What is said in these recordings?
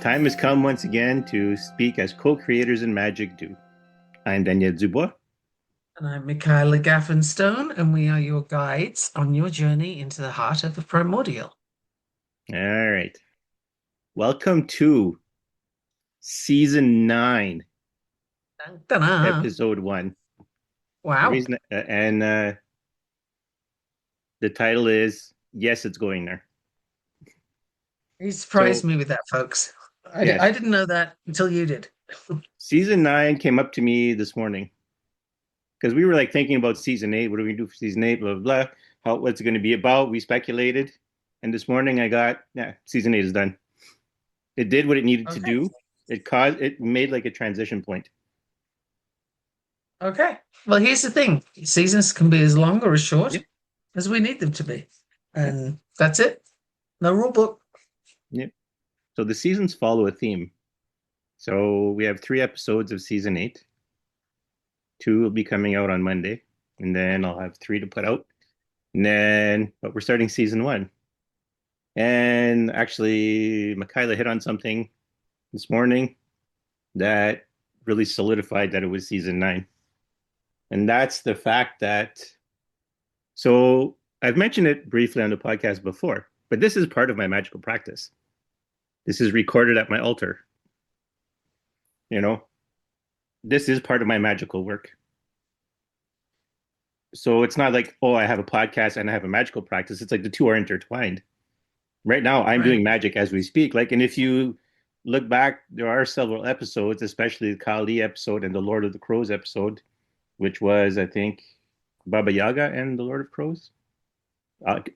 Time has come once again to speak as co-creators in Magic do. I'm Daniel Dubois. And I'm Michaela Gaffinstone, and we are your guides on your journey into the heart of the primordial. All right. Welcome to season 9, Dun-dun-dun. episode 1. The Wow. reason and the title is Yes, It's Going There. You surprised So, me with that, folks. yes, I didn't know that until you did. season 9 came up to me this morning because we were like thinking about season 8. What do we do for season 8? Blah, blah, blah. What's it going to be about? We speculated. And this morning I got, season 8 is done. It did what it needed to Okay. do. It made like a transition point. Okay. Well, here's the thing. Seasons can be as long or as short Yep. as we need them to be. Yep. And that's it. No rule book. Yep. So the seasons follow a theme. So we have 3 episodes of season 8. 2 will be coming out on Monday, and then I'll have 3 to put out. But we're starting season 1. And actually, Michaela hit on something this morning that really solidified that it was season 9. And that's the fact that, so I've mentioned it briefly on the podcast before, but this is part of my magical practice. This is recorded at my altar. This is part of my magical work. So it's not like, oh, I have a podcast and I have a magical practice. It's like the two are intertwined. Right now, I'm Right. doing magic as we speak. And if you look back, there are several episodes, especially the Kali episode and the Lord of the Crows episode, which was, I think, Baba Yaga and the Lord of Crows.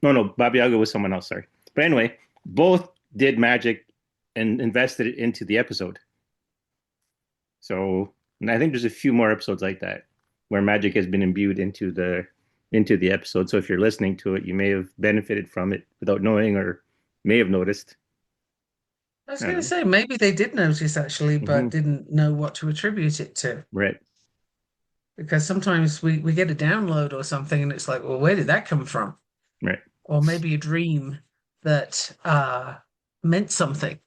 No, Baba Yaga was someone else. Sorry, but anyway, both did magic and invested it into the episode. So, and I think there's a few more episodes like that where magic has been imbued into the episode. So if you're listening to it, you may have benefited from it without knowing, or may have noticed. I was I going don't to know. say maybe they did notice actually, but Hmm. didn't know what to attribute it to. Right, Because sometimes we get a download or something and it's like, well, where did that come from? right, Or maybe a dream that meant something,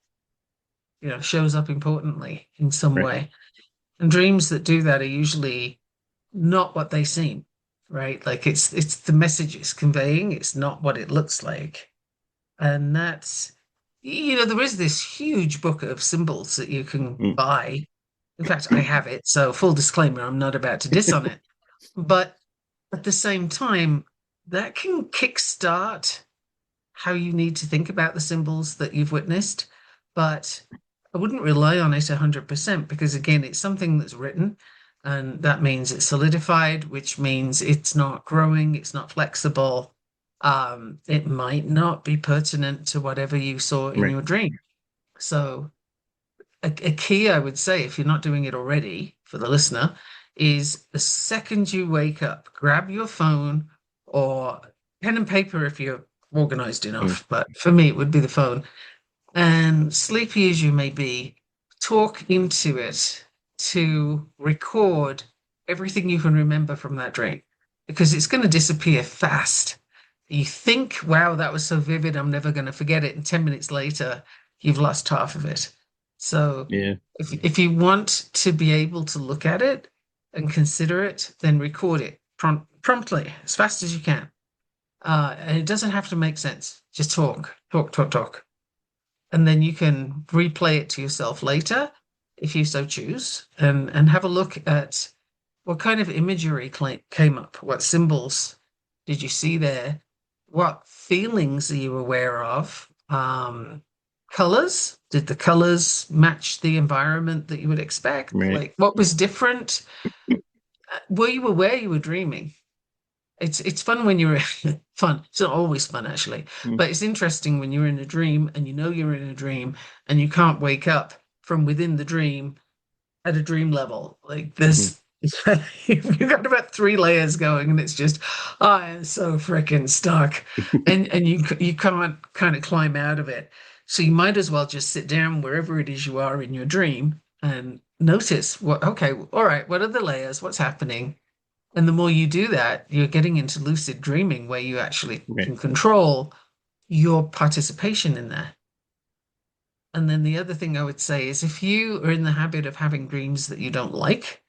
shows up importantly in some right, way. And dreams that do that are usually not what they seem, right? Like it's the message it's conveying, it's not what it looks like. And that's, there is this huge book of symbols that you can mm, buy. In fact, I have it. So full disclaimer, I'm not about to diss on it. But at the same time, that can kickstart how you need to think about the symbols that you've witnessed. But I wouldn't rely on it 100% because, again, it's something that's written, and that means it's solidified, which means it's not growing, it's not flexible. It might not be pertinent to whatever you saw in right, your dream. So, a key, I would say, if you're not doing it already for the listener, is the second you wake up, grab your phone or pen and paper if you're organized mm, enough. But for me, it would be the phone. And sleepy as you may be, talk into it to record everything you can remember from that dream because it's going to disappear fast. You think, wow, that was so vivid, I'm never going to forget it. And 10 minutes later, you've lost half of it. So yeah, if you want to be able to look at it and consider it, then record it promptly, as fast as you can. And it doesn't have to make sense. Just talk, talk, talk, talk. And then you can replay it to yourself later if you so choose and have a look at what kind of imagery came up, what symbols did you see there, what feelings are you aware of, colors, did the colors match the environment that you would expect, right. like what was different, were you aware you were dreaming? It's fun when you're fun. It's not always fun actually, Mm, but it's interesting when you're in a dream and you know you're in a dream and you can't wake up from within the dream at a dream level. Like mhm. this, you've got about three layers going, and it's just, I am so freaking stuck, and you can't kind of climb out of it. So you might as well just sit down wherever it is you are in your dream and notice what. Okay, all right, what are the layers? What's happening? And the more you do that, you're getting into lucid dreaming where you actually Right. can control your participation in there. And then the other thing I would say is if you are in the habit of having dreams that you don't like,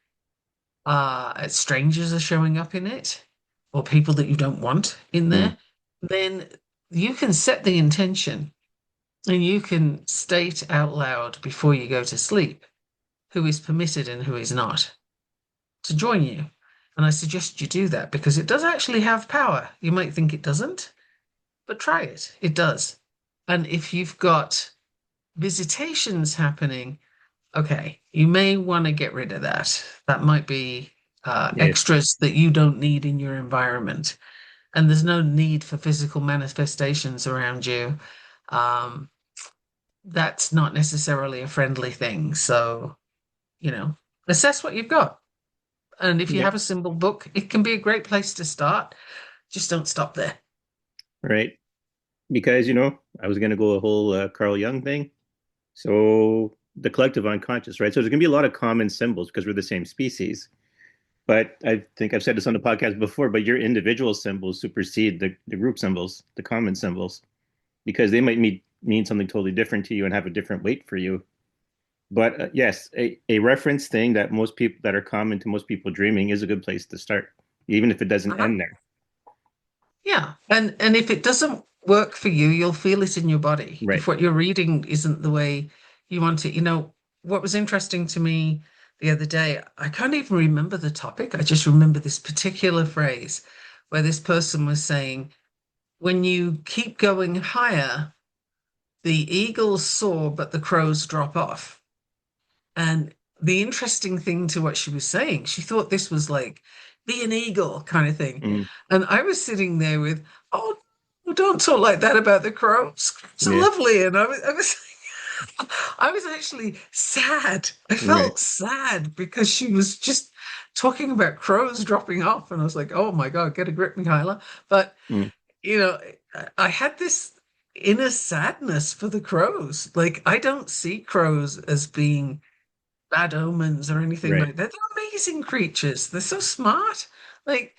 strangers are showing up in it, or people that you don't want in Mm, there, then you can set the intention and you can state out loud before you go to sleep who is permitted and who is not to join you. And I suggest you do that because it does actually have power. You might think it doesn't, but try it. It does. And if you've got visitations happening, okay, you may want to get rid of that. That might be yes. extras that you don't need in your environment. And there's no need for physical manifestations around you. Um, that's not necessarily a friendly thing. So, you know, assess what you've got. And if you Yep. have a symbol book, it can be a great place to start. Just don't stop there. Right. Because, I was going to go a whole Carl Jung thing. So the collective unconscious, right? So there's going to be a lot of common symbols because we're the same species. But I think I've said this on the podcast before, but your individual symbols supersede the group symbols, the common symbols, because they might mean something totally different to you and have a different weight for you. But yes, a reference thing that most people that are common to most people dreaming is a good place to start, even if it doesn't Uh-huh. end there. Yeah. And if it doesn't work for you, you'll feel it in your body. Right. If what you're reading isn't the way you want it, what was interesting to me the other day, I can't even remember the topic. I just remember this particular phrase where this person was saying, when you keep going higher, the eagles soar, but the crows drop off. And the interesting thing to what she was saying, she thought this was like, be an eagle kind of thing. Mm, And I was sitting there with, oh, no, don't talk like that about the crows. It's yeah. lovely. And I was actually sad. I Right. felt sad because she was just talking about crows dropping off. And I was like, oh my God, get a grip, Michaela. But, Mm, you know, I had this inner sadness for the crows. Like, I don't see crows as being bad omens or anything right. like that. They're amazing creatures. They're so smart. Like,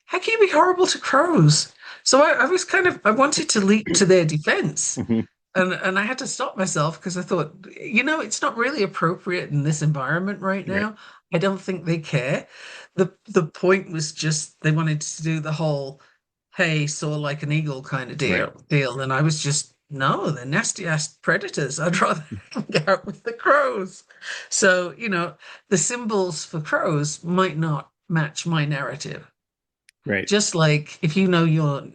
how can you be horrible to crows? So I was I wanted to leap to their defense. Hmm. And I had to stop myself because I thought, it's not really appropriate in this environment right Right. now. I don't think they care. The point was just they wanted to do the whole hey, soar like an eagle kind of Right. deal. And I was just, no, they're nasty ass predators. I'd rather go out with the crows. So, the symbols for crows might not match my narrative. Right. Just like if you know your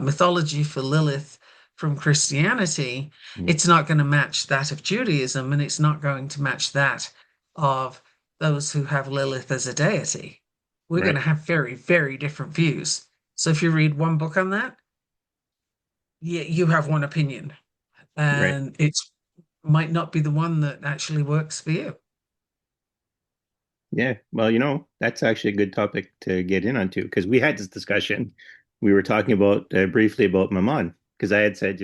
mythology for Lilith from Christianity, Mm, it's not going to match that of Judaism, and it's not going to match that of those who have Lilith as a deity. We're going right. to have very, very different views. So if you read one book on that, you have one opinion, Right. and it might not be the one that actually works for you. Yeah. Well, that's actually a good topic to get in on too, because we had this discussion. We were talking about briefly about Mammon, because I had said,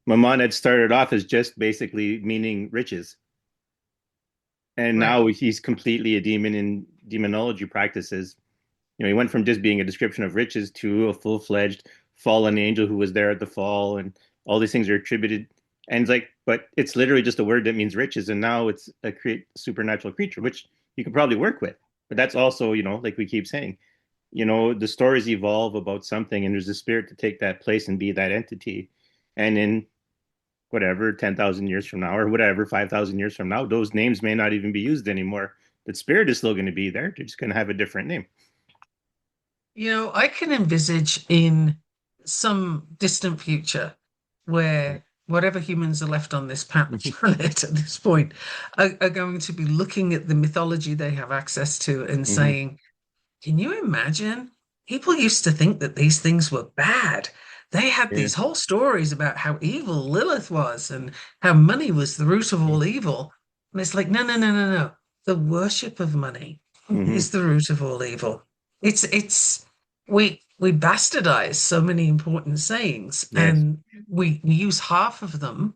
Mammon had started off as just basically meaning riches. And Right. now he's completely a demon in demonology practices. He went from just being a description of riches to a full-fledged fallen angel who was there at the fall, and all these things are attributed. And it's like, but it's literally just a word that means riches, and now it's a supernatural creature, which you could probably work with. But that's also, like we keep saying, the stories evolve about something, and there's a spirit to take that place and be that entity. And in whatever 10,000 years from now, or whatever 5,000 years from now, those names may not even be used anymore. The spirit is still going to be there. They're just going to have a different name. I can envisage in some distant future where whatever humans are left on this planet at this point are going to be looking at the mythology they have access to and Hmm. saying, can you imagine people used to think that these things were bad. They had Yeah. these whole stories about how evil Lilith was and how money was the root of all evil. And it's like, no, no, no, no, no. The worship of money Mm-hmm. is the root of all evil. It's we bastardize so many important sayings Yes. and we use half of them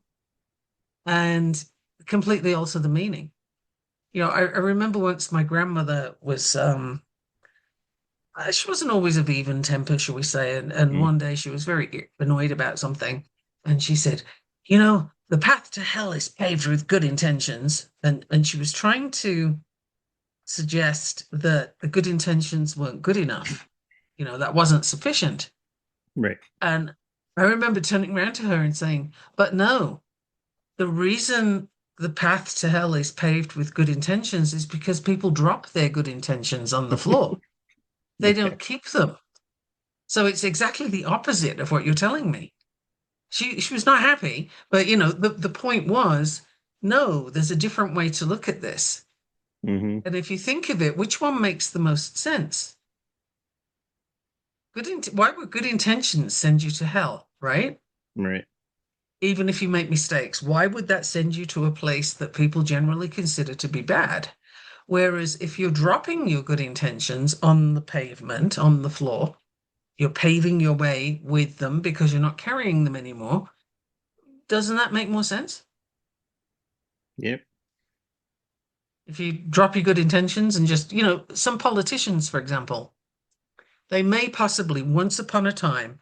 and completely alter the meaning. I remember once my grandmother was she wasn't always of even temper, shall we say, and Mm. one day she was very annoyed about something, and she said, the path to hell is paved with good intentions, and she was trying to suggest that the good intentions weren't good enough, that wasn't sufficient. Right. And I remember turning around to her and saying, but no, the reason the path to hell is paved with good intentions is because people drop their good intentions on the floor. They Yeah. don't keep them. So it's exactly the opposite of what you're telling me. She was not happy, but the point was, no, there's a different way to look at this. Mm-hmm. And if you think of it, which one makes the most sense? Why would good intentions send you to hell, right? Right. Even if you make mistakes, why would that send you to a place that people generally consider to be bad? Whereas if you're dropping your good intentions on the pavement, on the floor, you're paving your way with them because you're not carrying them anymore. Doesn't that make more sense? Yep. If you drop your good intentions and just, some politicians, for example, they may possibly, once upon a time,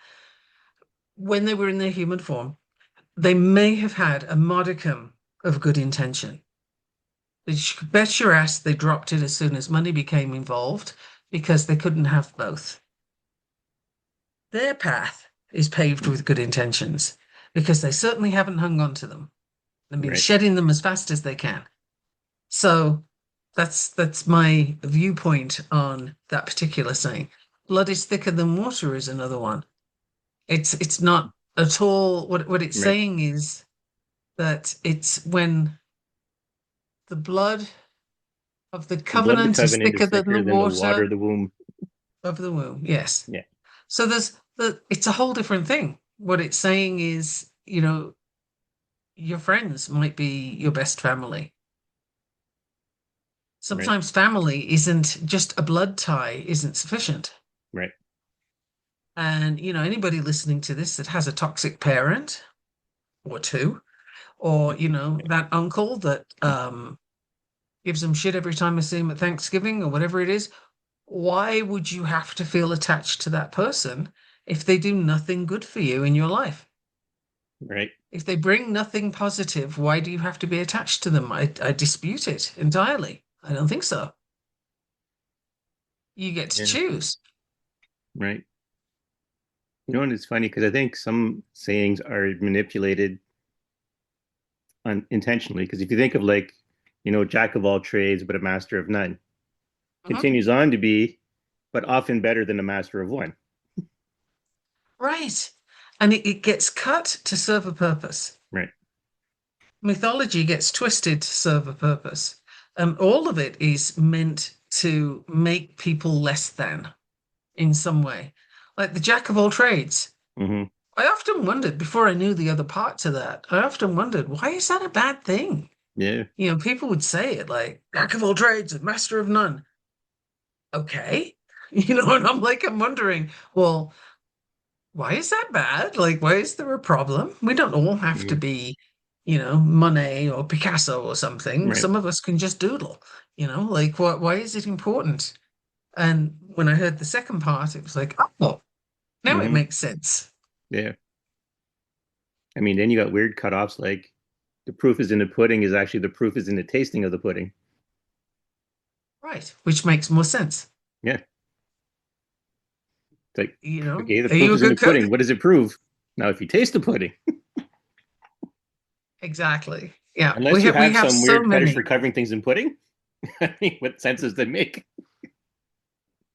when they were in their human form, they may have had a modicum of good intention. But you could bet your ass they dropped it as soon as money became involved because they couldn't have both. Their path is paved with good intentions because they certainly haven't hung on to them and been Right. shedding them as fast as they can. So that's my viewpoint on that particular saying. Blood is thicker than water is another one. It's not at all what it's Right. saying is that it's when the blood of the The blood of the covenant is covenant thicker is than the thicker than the water water of the womb. of the womb. Yes. Yeah. So it's a whole different thing. What it's saying is, your friends might be your best family. Right. Sometimes family isn't just a blood tie isn't sufficient. Right. And, anybody listening to this that has a toxic parent or two, or, that uncle that gives them shit every time I see him at Thanksgiving or whatever it is, why would you have to feel attached to that person if they do nothing good for you in your life? Right. If they bring nothing positive, why do you have to be attached to them? I dispute it entirely. I don't think so. You get to Yeah. choose. Right. And it's funny because I think some sayings are manipulated intentionally. Because if you think of like, jack of all trades, but a master of none, Mhm. continues on to be, but often better than a master of one. Right. And it gets cut to serve a purpose. Right. Mythology gets twisted to serve a purpose. All of it is meant to make people less than in some way. Like the jack of all trades. Mm-hmm. I often wondered, before I knew the other part to that, I often wondered, why is that a bad thing? Yeah. People would say it like, jack of all trades and master of none. Okay. And I'm wondering, well, why is that bad? Like, why is there a problem? We don't all have to Mm-hmm. be, Monet or Picasso or something. Right. Some of us can just doodle, like why is it important? And when I heard the second part, it was like, oh, now it Mm-hmm. makes sense. Yeah. I mean, then you got weird cutoffs like the proof is in the pudding is actually the proof is in the tasting of the pudding. Right. Which makes more sense. Yeah. It's like, okay, the Are you proof a is in the good cook? pudding. What does it prove? Now, if you taste the pudding, Exactly. Yeah. We unless you have we have have some so weird fetish for many. covering things in pudding, I mean, what sense does that make?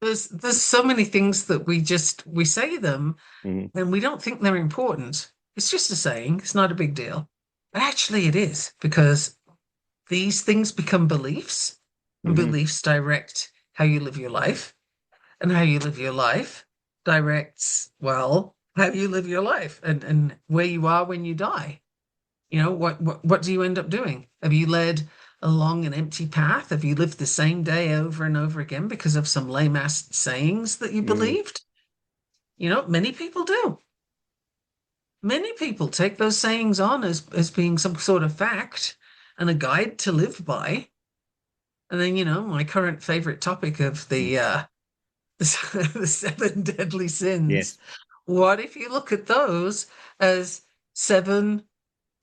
There's so many things that we say them Mm-hmm. and we don't think they're important. It's just a saying, it's not a big deal. But actually it is because these things become beliefs and Mm-hmm. beliefs direct how you live your life. and how you live your life directs, well, how you live your life and where you are when you die. What do you end up doing? Have you led a long and empty path? Have you lived the same day over and over again because of some lame-ass sayings that you Mm, believed? Many people do. Many people take those sayings on as being some sort of fact and a guide to live by. And then, my current favorite topic of mm, the seven deadly sins. yes. What if you look at those as seven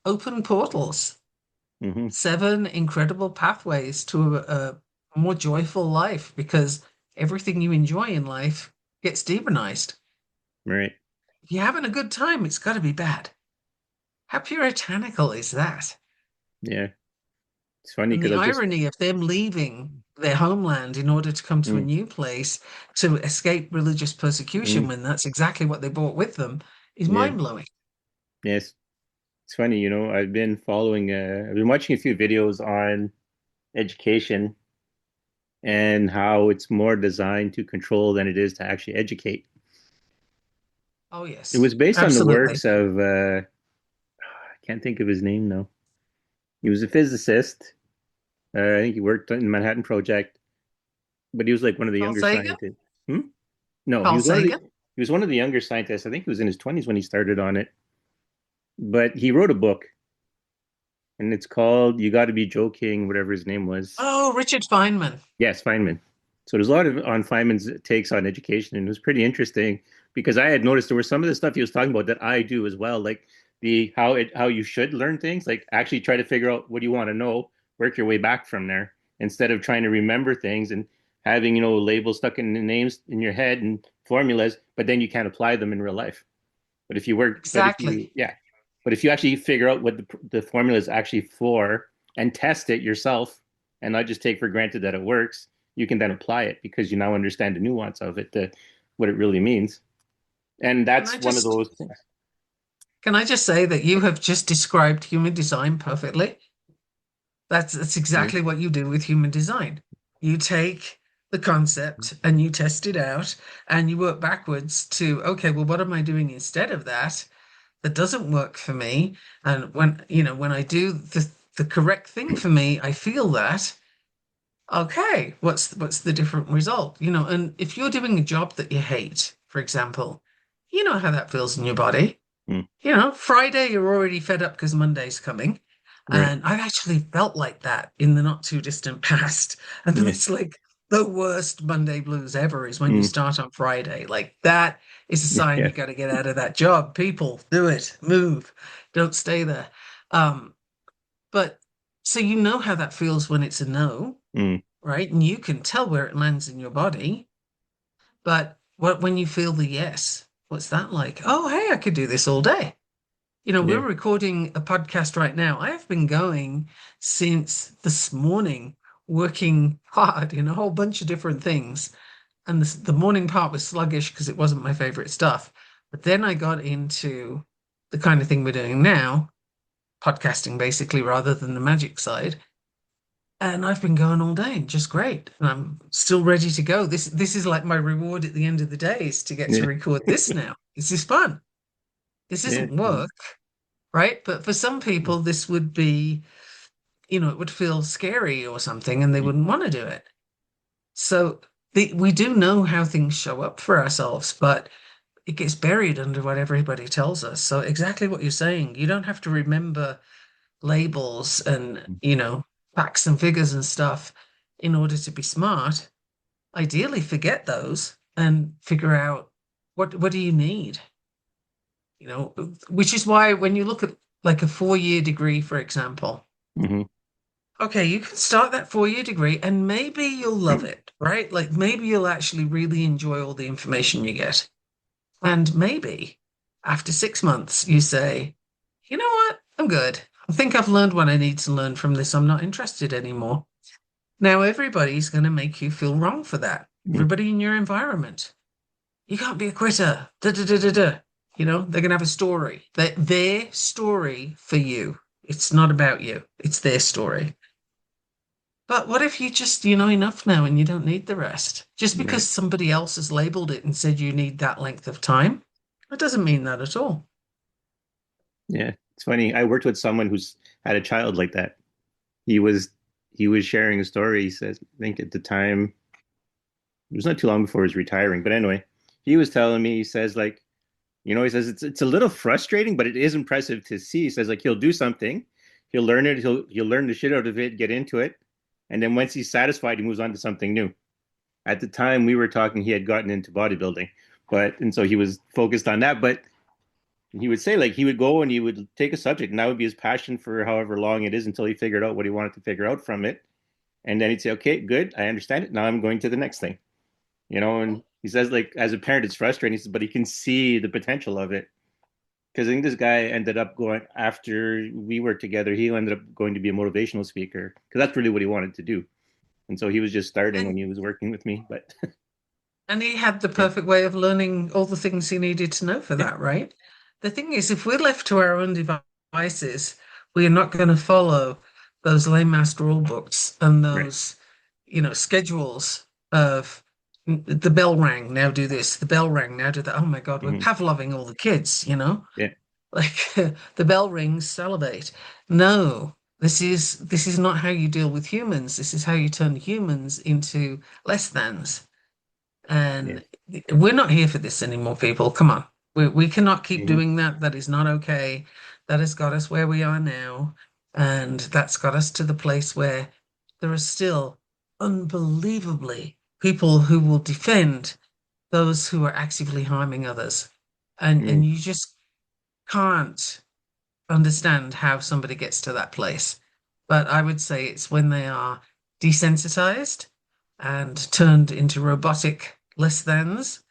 open portals, Hmm. seven incredible pathways to a more joyful life? Because everything you enjoy in life gets demonized. Right. If you're having a good time, it's got to be bad. How puritanical is that? Yeah. It's funny And because the I was just, irony of them leaving their homeland in order to come to a mm, new place to escape religious persecution mm, when that's exactly what they brought with them is yeah. mind-blowing. Yes. It's funny, I've been watching a few videos on education and how it's more designed to control than it is to actually educate. Oh, It yes, was based on the absolutely. works of, I can't think of his name now. He was a physicist. I think he worked in the Manhattan Project, but he was like one of the Carl younger Sagan? scientists. Hmm? No, Carl Sagan? he was one of the younger scientists. I think he was in his 20s when he started on it. But he wrote a book, and it's called "You Got to Be Joking," whatever his name was. Oh, Richard Feynman. Yes, Feynman. So there's a lot of on Feynman's takes on education, and it was pretty interesting because I had noticed there was some of the stuff he was talking about that I do as well, like the how you should learn things, like actually try to figure out what you want to know, work your way back from there instead of trying to remember things and having labels stuck in the names in your head and formulas, but then you can't apply them in real life. But if Exactly. you, yeah, but if you actually figure out what the formula is actually for and test it yourself and not just take for granted that it works, you can then apply it because you now understand the nuance of it, what it really means. And Can I that's one of just those things. can I just say that you have just described human design perfectly? That's Mm, exactly what you do with human design. You take the concept and you test it out and you work backwards to, okay, well, what am I doing instead of that? That doesn't work for me. And when I do the correct thing for me, I feel that, okay, what's the different result? And if you're doing a job that you hate, for example, you know how that feels in your body. mm, Friday, you're already fed up because Monday's coming. right. And I've actually felt like that in the not too distant past. And then Yeah. it's like the worst Monday blues ever is when you Mm, start on Friday. Like that is a sign yeah. you got to get out of that job. People, do it, move, don't stay there. Um, but so you know how that feels when it's a no, Mm, right? And you can tell where it lands in your body. But when you feel the yes, what's that like? Oh, hey, I could do this all day. We're yeah. recording a podcast right now. I have been going since this morning, working hard in a whole bunch of different things. And the morning part was sluggish because it wasn't my favorite stuff. But then I got into the kind of thing we're doing now, podcasting basically, rather than the magic side. And I've been going all day, just great. And I'm still ready to go. This is like my reward at the end of the day is to get to Yeah. record this now. This is fun. This Yeah. isn't work, right? But for some Mm, people, this would be, it would feel scary or something, and they mm, wouldn't want to do it. So we do know how things show up for ourselves, but it gets buried under what everybody tells us. So exactly what you're saying, you don't have to remember labels and, mm, facts and figures and stuff in order to be smart. Ideally, forget those and figure out what do you need, which is why when you look at like a 4-year degree, for example. mhm, Okay, you can start that 4-year degree and maybe you'll love it, right? Like maybe you'll actually really enjoy all the information you get. And maybe after 6 months, you say, you know what? I'm good. I think I've learned what I need to learn from this. I'm not interested anymore. Now, everybody's going to make you feel wrong for that. mm, Everybody in your environment. You can't be a quitter. Da, da, da, da, da. They're going to have a story. Their story for you. It's not about you. It's their story. But what if you know enough now and you don't need the rest? Just because Right. somebody else has labeled it and said you need that length of time, that doesn't mean that at all. Yeah. It's funny. I worked with someone who's had a child like that. He was he was sharing a story. He says, I think at the time it was not too long before he was retiring. But anyway, he was telling me, he says, like, he says it's a little frustrating, but it is impressive to see. He says, like, he'll do something, he'll learn it, he'll learn the shit out of it, get into it, and then once he's satisfied, he moves on to something new. At the time we were talking, he had gotten into bodybuilding, and so he was focused on that. But he would say, like, he would go and he would take a subject, and that would be his passion for however long it is until he figured out what he wanted to figure out from it. And then he'd say, okay, good, I understand it. Now I'm going to the next thing. And he says, like, as a parent, it's frustrating. He says, but he can see the potential of it. Because I think this guy ended up going, after we worked together, he ended up going to be a motivational speaker because that's really what he wanted to do. And so he was just starting when And he was working with me. But and he had the yeah, perfect way of learning all the things he needed to know for yeah, that, right? The thing is, if we're left to our own devices, we are not going to follow those lame master rule books and right. those, schedules of the bell rang, now do this, the bell rang, now do that. Oh my God, we're Hmm. Pavloving all the kids. Yeah, Like the bell rings, salivate. No, this is not how you deal with humans. This is how you turn humans into less thans. yeah. And we're not here for this anymore, people. Come on. We cannot keep Hmm. doing that. That is not okay. That has got us where we are now. And that's got us to the place where there are still unbelievably people who will defend those who are actively harming others. And Hmm. you just can't understand how somebody gets to that place. But I would say it's when they are desensitized and turned into robotic less thans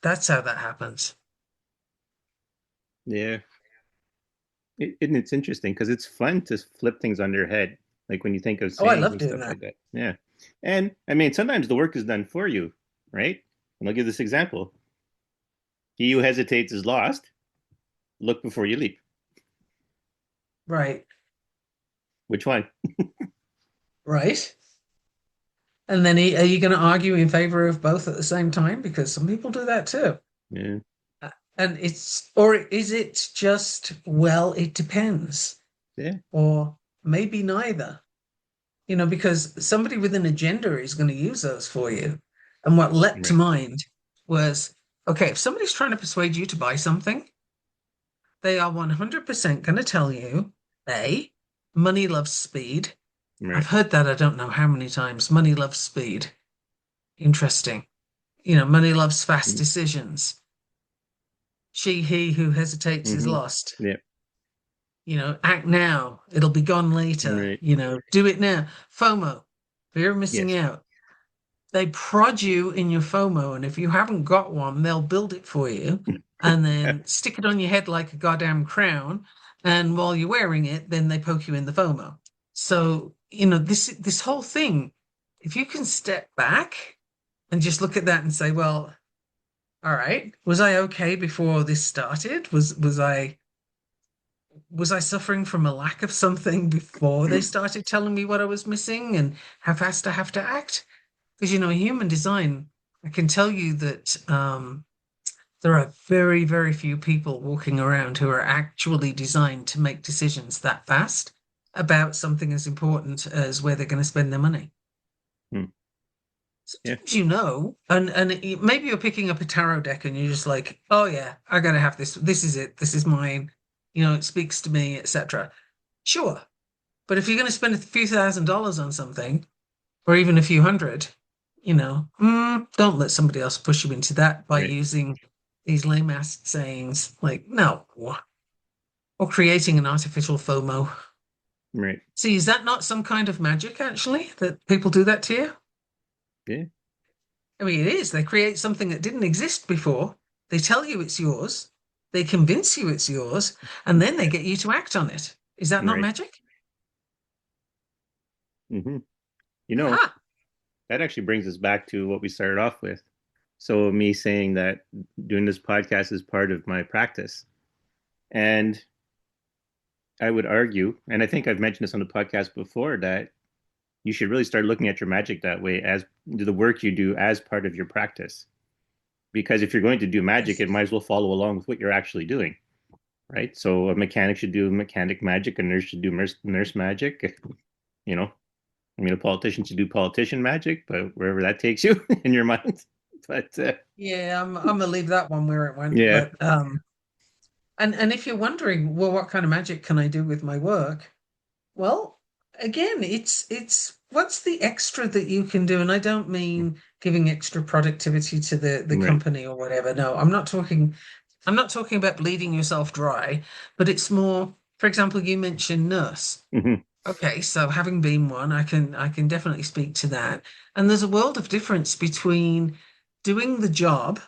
that's how that happens. Yeah. And it's interesting because it's fun to flip things on their head, like when you think of Oh, I sayings love and doing stuff that. like that. Yeah. And I mean, sometimes the work is done for you, right? And I'll give this example. He who hesitates is lost. Look before you leap. Right, Which one? right. And then are you going to argue in favor of both at the same time? Because some people do that too. Yeah. And or is it just, well, it depends, Yeah. or maybe neither? Because somebody with an agenda is going to use those for you. And what leapt to Right. mind was, okay, if somebody's trying to persuade you to buy something, they are 100% going to tell you, A, money loves speed. I've Right. heard that I don't know how many times. Money loves speed. Interesting. Money loves fast Mm-hmm. decisions. He who hesitates is Mm-hmm. lost. Yeah. Act now, it'll be gone later. Right. Do it now. FOMO, fear of missing Yes. out. They prod you in your FOMO, and if you haven't got one, they'll build it for you and then stick it on your head like a goddamn crown. And while you're wearing it, then they poke you in the FOMO. So, this whole thing, if you can step back and just look at that and say, well, all right, was I okay before this started? Was I suffering from a lack of something before they started telling me what I was missing and how fast I have to act? Because human design, I can tell you that there are very, very few people walking around who are actually designed to make decisions that fast about something as important as where they're going to spend their money. Hmm. Yeah. Sometimes and maybe you're picking up a tarot deck and you're just like, oh yeah, I gotta have this. This is it. This is mine. It speaks to me, etc. Sure, but if you're going to spend a few $1,000s on something, or even a few hundred, don't let somebody else push you into that by Right. using these lame ass sayings like no, or creating an artificial FOMO. Right. See, is that not some kind of magic actually that people do that to you? Yeah. I mean, it is. They create something that didn't exist before. They tell you it's yours. They convince you it's yours, and then they Yeah. get you to act on it. Is that not Right. magic? Mm-hmm. You know, Aha. that actually brings us back to what we started off with. So me saying that doing this podcast is part of my practice. And I would argue, and I think I've mentioned this on the podcast before, that you should really start looking at your magic that way as the work you do as part of your practice. Because if you're going to do magic, Yes. it might as well follow along with what you're actually doing, right? So a mechanic should do mechanic magic, a nurse should do nurse magic, you know. I mean, a politician should do politician magic, but wherever that takes you in your mind. But Yeah, I'm gonna leave that one where it went. yeah. But and if you're wondering, well, what kind of magic can I do with my work? Well, again, it's what's the extra that you can do? And I don't mean giving extra productivity to the Right. company or whatever. No, I'm not talking about bleeding yourself dry, but it's more, for example, you mentioned nurse. Hmm. Okay, so having been one, I can definitely speak to that. And there's a world of difference between doing the job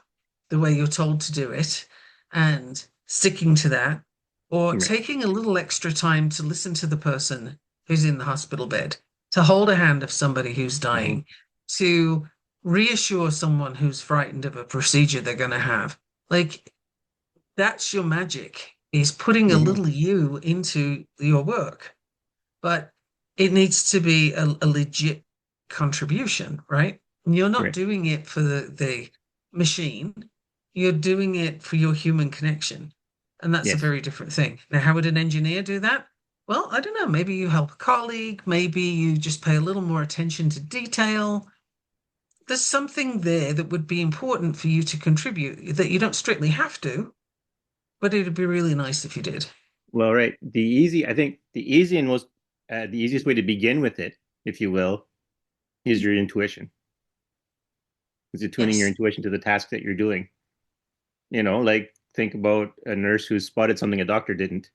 the way you're told to do it and sticking to that, or Right. taking a little extra time to listen to the person who's in the hospital bed, to hold a hand of somebody who's Hmm. dying, to reassure someone who's frightened of a procedure they're going to have. Like that's your magic, is putting a Hmm. little you into your work, but it needs to be a legit contribution, right? And you're not Right. doing it for the machine, you're doing it for your human connection. And that's a Yes. very different thing. Now, how would an engineer do that? Well, I don't know. Maybe you help a colleague, maybe you just pay a little more attention to detail. There's something there that would be important for you to contribute that you don't strictly have to, but it'd be really nice if you did. Well, right. I think the easiest way to begin with it, if you will, is your intuition. Is it tuning your Yes. intuition to the task that you're doing? Like think about a nurse who spotted something a doctor didn't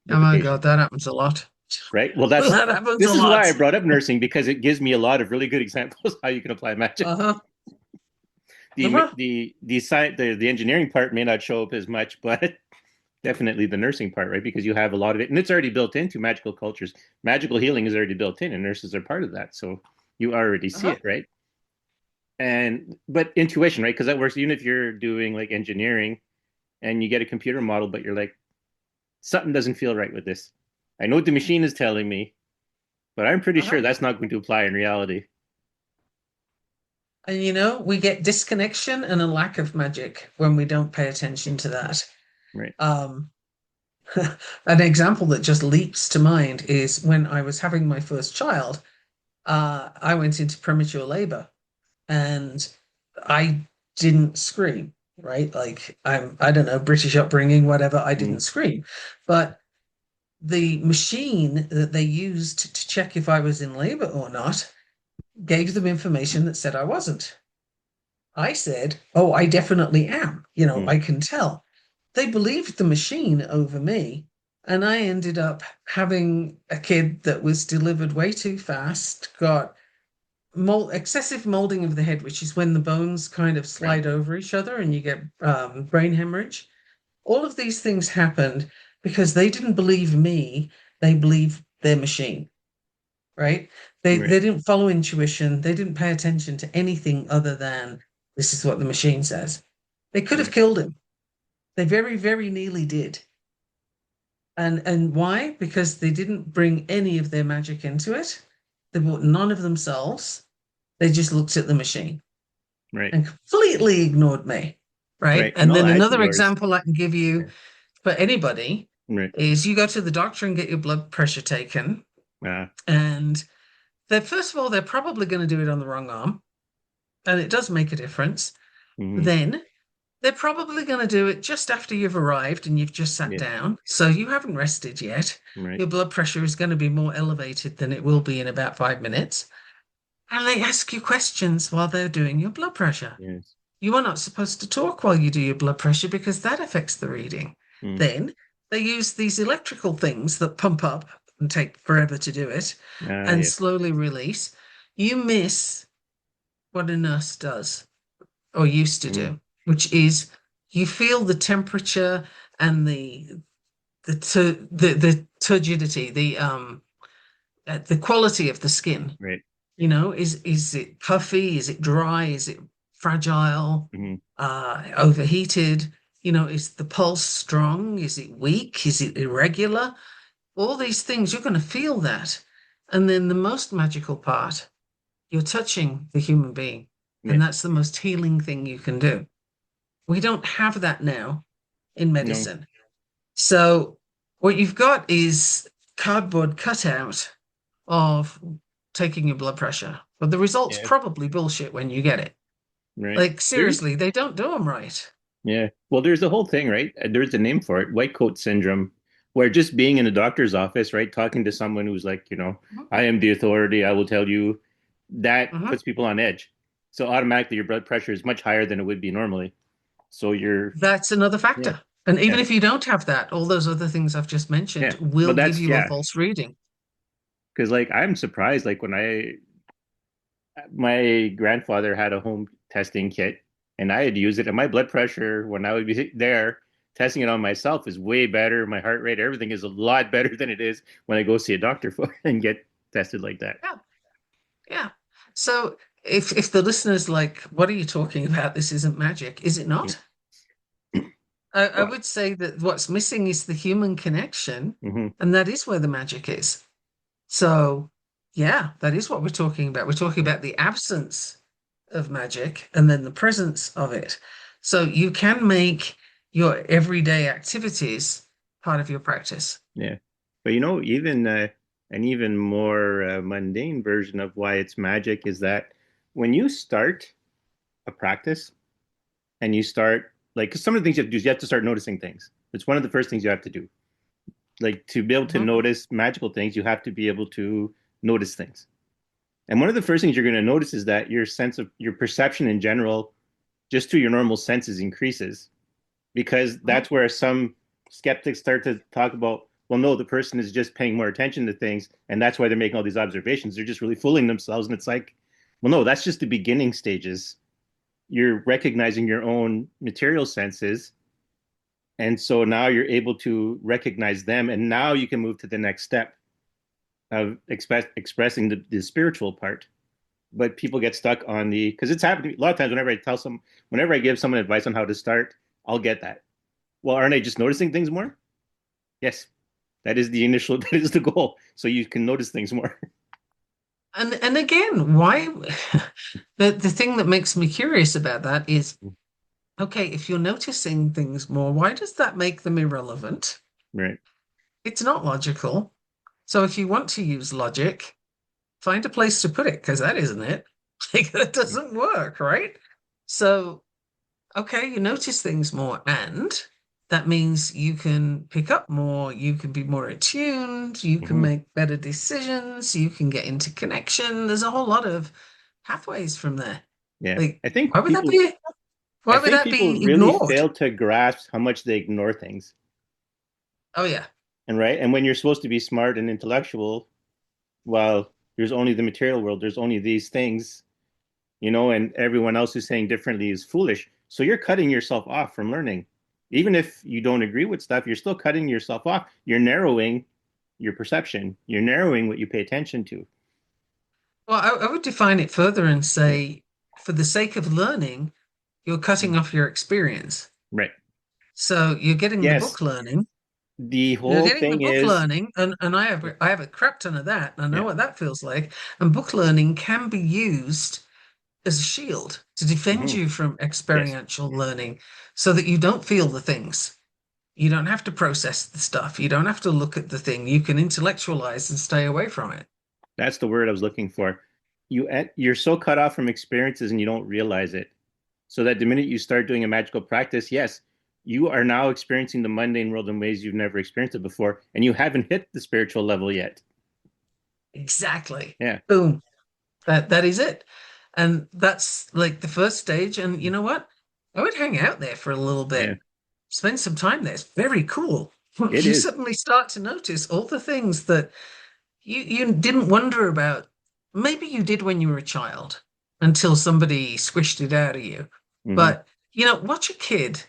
Oh with the my patient, God, that happens a lot. right? Well, That happens a this is lot. why I brought up nursing because it gives me a lot of really good examples how you can apply magic. Uh-huh. The Uh-huh. the engineering part may not show up as much, but definitely the nursing part, right? Because you have a lot of it, and it's already built into magical cultures. Magical healing is already built in, and nurses are part of that, so you already see Uh-huh. it, right? And but intuition, right? Because that works even if you're doing like engineering and you get a computer model, but you're like, something doesn't feel right with this. I know what the machine is telling me, but I'm pretty sure Uh-huh. that's not going to apply in reality. And we get disconnection and a lack of magic when we don't pay attention to that. Right. Um, an example that just leaps to mind is when I was having my first child, I went into premature labor and I didn't scream, right? Like I don't know, British upbringing, whatever, I Mm, didn't scream. But the machine that they used to check if I was in labor or not gave them information that said I wasn't. I said, "Oh, I definitely am. mm, I can tell." They believed the machine over me, and I ended up having a kid that was delivered way too fast, got excessive molding of the head, which is when the bones kind of right. slide over each other and you get brain hemorrhage. All of these things happened because they didn't believe me, they believed their machine, right? They Right. didn't follow intuition, they didn't pay attention to anything other than this is what the machine says. They could have Right. killed him. They very, very nearly did. And why? Because they didn't bring any of their magic into it. They brought none of themselves. They just looked at the machine Right. and completely ignored me. Right. Right. And And I'll then add to another yours. example I can give you Yeah. for anybody Right. is you go to the doctor and get your blood pressure taken. Uh, And first of all, they're probably going to do it on the wrong arm. And it does make a difference. mhm. Then they're probably going to do it just after you've arrived and you've just sat Yeah. down. So you haven't rested yet. Right. Your blood pressure is going to be more elevated than it will be in about 5 minutes. And they ask you questions while they're doing your blood pressure. Yes. You are not supposed to talk while you do your blood pressure because that affects the reading. Mm. Then they use these electrical things that pump up and take forever to do it and Yes. slowly release. You miss what a nurse does or used to Mm. do, which is you feel the temperature and the turgidity, the quality of the skin. Right. Is it puffy? Is it dry? Is it fragile? Mhm. Overheated? Is the pulse strong? Is it weak? Is it irregular? All these things, you're going to feel that. And then the most magical part, you're touching the human being. And Yeah. that's the most healing thing you can do. We don't have that now in No. medicine. So what you've got is cardboard cutout of taking your blood pressure. But the result's Yeah. probably bullshit when you get it. Right. Like, There's seriously, they don't do them right. Yeah. Well, there's the whole thing, right? There's a name for it, white coat syndrome, where just being in a doctor's office, right, talking to someone who's like, I am the authority, I will tell you, that Mhm. puts people on edge. So automatically your blood pressure is much higher than it would be normally. So That's another yeah, factor. And yeah, even if you don't have that, all those other things I've just mentioned yeah. will But give that's, you a yeah, false reading. because like I'm surprised, like when my grandfather had a home testing kit and I had used it, and my blood pressure when I would be there testing it on myself is way better. My heart rate, everything is a lot better than it is when I go see a doctor for and get tested like that. Yeah, yeah. So if the listener's like, what are you talking about? This isn't magic, is it Yeah. not? I Well, would say that what's missing is the human connection, hmm and that is where the magic is. So, yeah, that is what we're talking about. We're talking about the absence of magic and then the presence of it. So, you can make your everyday activities part of your practice. yeah. But even an even more mundane version of why it's magic is that when you start a practice and you start like 'cause some of the things you have to do is you have to start noticing things. It's one of the first things you have to do. Like to be able to Mhm. notice magical things, you have to be able to notice things. And one of the first things you're going to notice is that your sense of your perception in general, just through your normal senses, increases because Mhm. that's where some skeptics start to talk about, well, no, the person is just paying more attention to things. And that's why they're making all these observations. They're just really fooling themselves. And it's like, well, no, that's just the beginning stages. You're recognizing your own material senses. And so now you're able to recognize them. And now you can move to the next step of expressing the spiritual part. But people get stuck on because it's happening a lot of times whenever I give someone advice on how to start, I'll get that. Well, aren't I just noticing things more? Yes, that is the initial, that is the goal. So you can notice things more. And again, why the thing that makes me curious about that is okay, if you're noticing things more, why does that make them irrelevant? Right. It's not logical. So if you want to use logic, find a place to put it, because that isn't it. Like that doesn't work, right? So, okay, you notice things more, and that means you can pick up more, you can be more attuned, you can Mm-hmm. make better decisions, you can get into connection. There's a whole lot of pathways from there. Yeah. Like, I why think would that people, be? I Why would think that people be really ignored? fail to grasp how much they ignore things. Oh yeah. And right. And when you're supposed to be smart and intellectual, well, there's only the material world. There's only these things, and everyone else who's saying differently is foolish. So you're cutting yourself off from learning. Even if you don't agree with stuff, you're still cutting yourself off. You're narrowing your perception. You're narrowing what you pay attention to. Well, I would define it further and Yeah. say, for the sake of learning, you're cutting off your experience. Right. So you're getting the Yes. book learning. The You're whole getting the thing book is, learning, and I have a crap ton of that, and I know yeah. what that feels like. And book learning can be used as a shield to defend Hmm. you from Yes. experiential learning so that you don't feel the things. You don't have to process the stuff. You don't have to look at the thing. You can intellectualize and stay away from it. That's the word I was looking for. You're so cut off from experiences and you don't realize it. So that the minute you start doing a magical practice, yes, you are now experiencing the mundane world in ways you've never experienced it before, and you haven't hit the spiritual level yet. Exactly. Yeah. Boom. That is it. And that's like the first stage. And you know what? I would hang out there for a little Yeah. bit, spend some time there. It's very cool. It You is. suddenly start to notice all the things that you didn't wonder about. Maybe you did when you were a child until somebody squished it out of you. Hmm. But watch a kid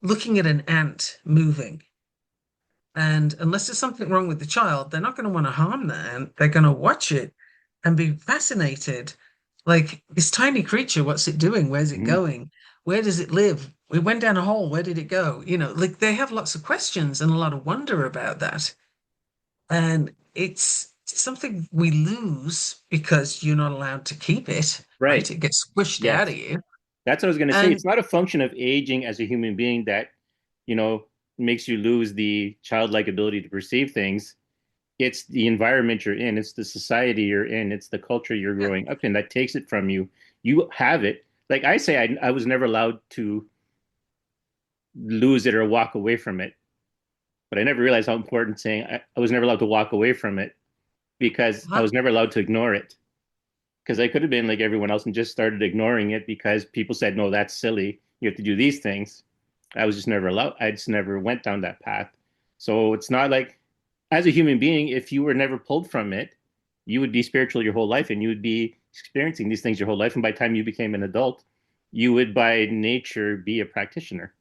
looking at an ant moving. And unless there's something wrong with the child, they're not going to want to harm the ant. They're going to watch it and be fascinated. Like this tiny creature, what's it doing? Where's it Hmm. going? Where does it live? It went down a hole. Where did it go? Like they have lots of questions and a lot of wonder about that. And it's something we lose because you're not allowed to keep it, right? Right. It gets squished out of Yes. you. That's what I was going to say. And It's not a function of aging as a human being that, you know, makes you lose the childlike ability to perceive things. It's the environment you're in, it's the society you're in, it's the culture you're yeah, growing up in that takes it from you. You have it. Like I say, I was never allowed to lose it or walk away from it, but I never realized how important saying I was never allowed to walk away from it because I huh? was never allowed to ignore it. Because I could have been like everyone else and just started ignoring it because people said, no, that's silly. You have to do these things. I was just never allowed. I just never went down that path. So it's not like, as a human being, if you were never pulled from it, you would be spiritual your whole life and you would be experiencing these things your whole life. And by the time you became an adult, you would by nature be a practitioner.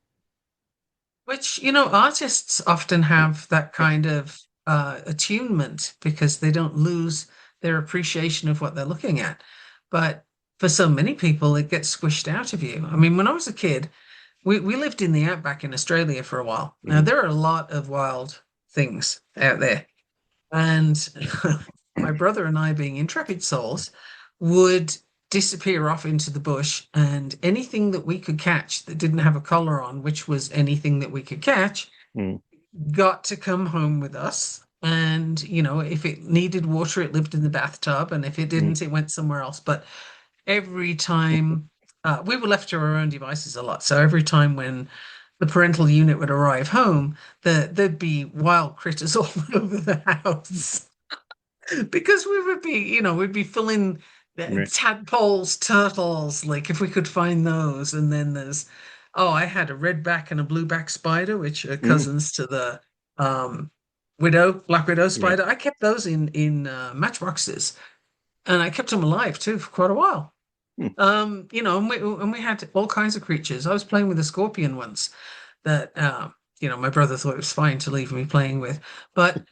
Which, artists often have that kind of attunement because they don't lose their appreciation of what they're looking at. But for so many people, it gets squished out of you. I mean, when I was a kid, we lived in the outback in Australia for a while. Now, Mm-hmm. there are a lot of wild things out there. And my brother and I, being intrepid souls, would disappear off into the bush, and anything that we could catch that didn't have a collar on, which was anything that we could catch, Mm-hmm. got to come home with us. And, if it needed water, it lived in the bathtub. And if it didn't, it went somewhere else. But every time we were left to our own devices a lot. So every time when the parental unit would arrive home, there'd be wild critters all over the house because we would be, we'd be filling Right. tadpoles, turtles, like if we could find those. And then oh, I had a redback and a blueback spider, which are Mm-hmm. cousins to the um, black widow Yeah. spider. I kept those in matchboxes, and I kept them alive too for quite a while. Mm-hmm. And we had all kinds of creatures. I was playing with a scorpion once that my brother thought it was fine to leave me playing with, but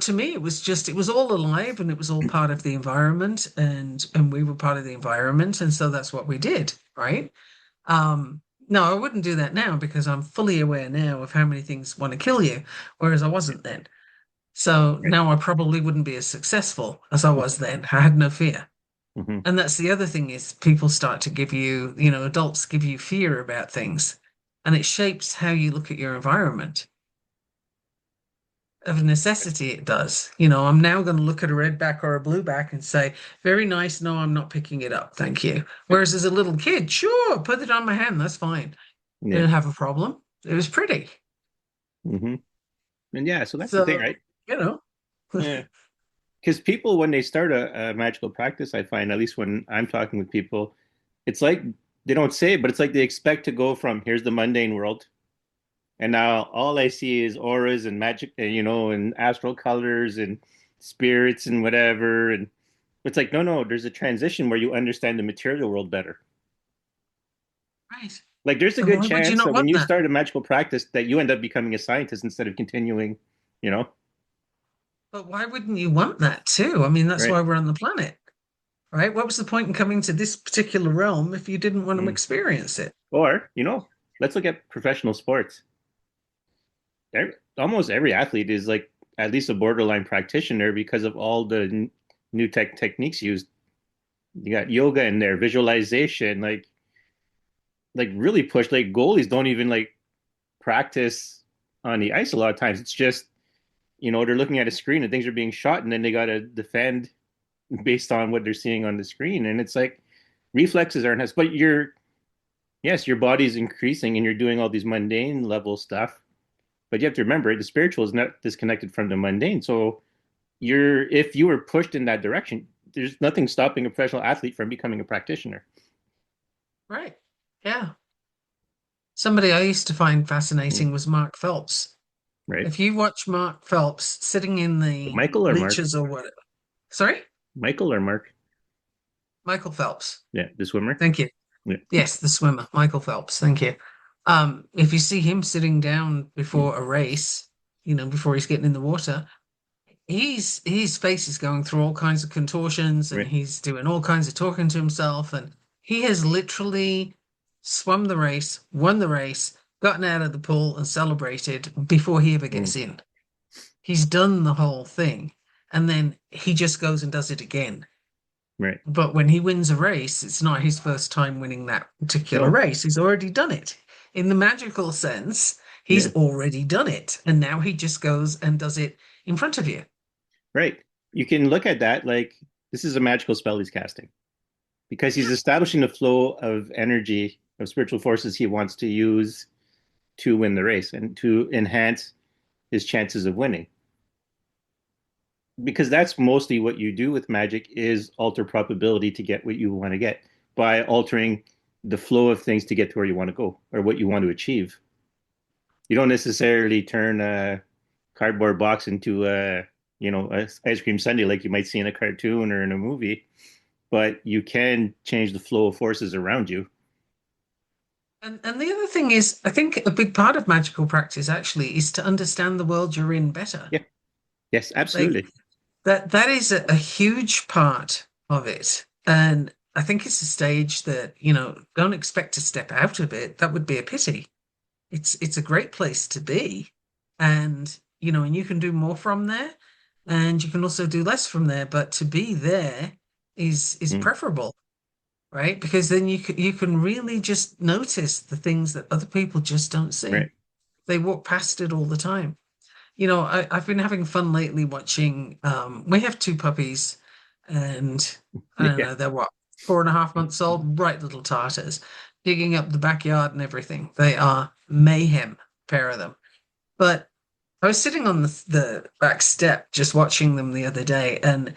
to me it was all alive and it was all part of the environment, and we were part of the environment, and so that's what we did, right? No, I wouldn't do that now because I'm fully aware now of how many things want to kill you, whereas I wasn't then. So Right. now I probably wouldn't be as successful as I was then. I had no fear. Mm-hmm. And that's the other thing is people start to give you, adults give you fear about things, and it shapes how you look at your environment. Of necessity, it does. I'm now going to look at a redback or a blueback and say, very nice. No, I'm not picking it up. Thank you. Whereas as a little kid, sure, put it on my hand. That's fine. Yeah. Didn't have a problem. It was pretty. Mm-hmm. And yeah, so that's the thing, So, right? you know, Yeah. Because people, when they start a magical practice, I find, at least when I'm talking with people, it's like they don't say it, but it's like they expect to go from here's the mundane world, and now all I see is auras and magic, and astral colors and spirits and whatever. And it's like, no, no, there's a transition where you understand the material world better. right. Like, there's a And good why would you chance not that when want you that? start a magical practice, that you end up becoming a scientist instead of continuing, you know, But why wouldn't you want that too? I mean, that's right? why we're on the planet, right? What was the point in coming to this particular realm if you didn't want to Mm. experience it? Or, let's look at professional sports. Almost every athlete is like at least a borderline practitioner because of all the new techniques used. You got yoga in there, visualization, like really push. Like goalies don't even like practice on the ice a lot of times. It's just they're looking at a screen and things are being shot, and then they got to defend based on what they're seeing on the screen. And it's like reflexes aren't as, but yes, your body's increasing and you're doing all these mundane level stuff. But you have to remember the spiritual is not disconnected from the mundane. So if you were pushed in that direction, there's nothing stopping a professional athlete from becoming a practitioner, Right. Yeah. Somebody I used to find fascinating was Mark Phelps. right? If you watch Mark Phelps sitting in the Michael or Mark? bleachers or whatever, sorry, Michael or Mark? Michael Phelps. Yeah, the swimmer. Thank you. Yeah. Yes, the swimmer, Michael Phelps. Thank you. If you see him sitting down before a race, before he's getting in the water, his face is going through all kinds of contortions and Right. he's doing all kinds of talking to himself, and he has literally swum the race, won the race, gotten out of the pool and celebrated before he ever Mm. gets in. He's done the whole thing, and then he just goes and does it again. Right. But when he wins a race, it's not his first time winning that particular No. race. He's already done it. In the magical sense, Yeah. he's already done it. And now he just goes and does it in front of you. Right. You can look at that like this is a magical spell he's casting because he's Yeah. establishing the flow of energy of spiritual forces he wants to use to win the race and to enhance his chances of winning. Because that's mostly what you do with magic is alter probability to get what you want to get by altering the flow of things to get to where you want to go or what you want to achieve. You don't necessarily turn a cardboard box into a ice cream sundae like you might see in a cartoon or in a movie, but you can change the flow of forces around you. And the other thing is, I think a big part of magical practice actually is to understand the world you're in better. Yeah. Yes, Like absolutely. that is a huge part of it. And I think it's a stage that, don't expect to step out of it. That would be a pity. It's a great place to be. And, and you can do more from there and you can also do less from there, but to be there is Mm, preferable, right? Because then you can really just notice the things that other people just don't right. see. They walk past it all the time. I've been having fun lately watching. We have two puppies, and I don't Yeah. know, they're what, 4.5 months old, bright little tartars, digging up the backyard and everything. They are mayhem, pair of them. But I was sitting on the back step just watching them the other day, and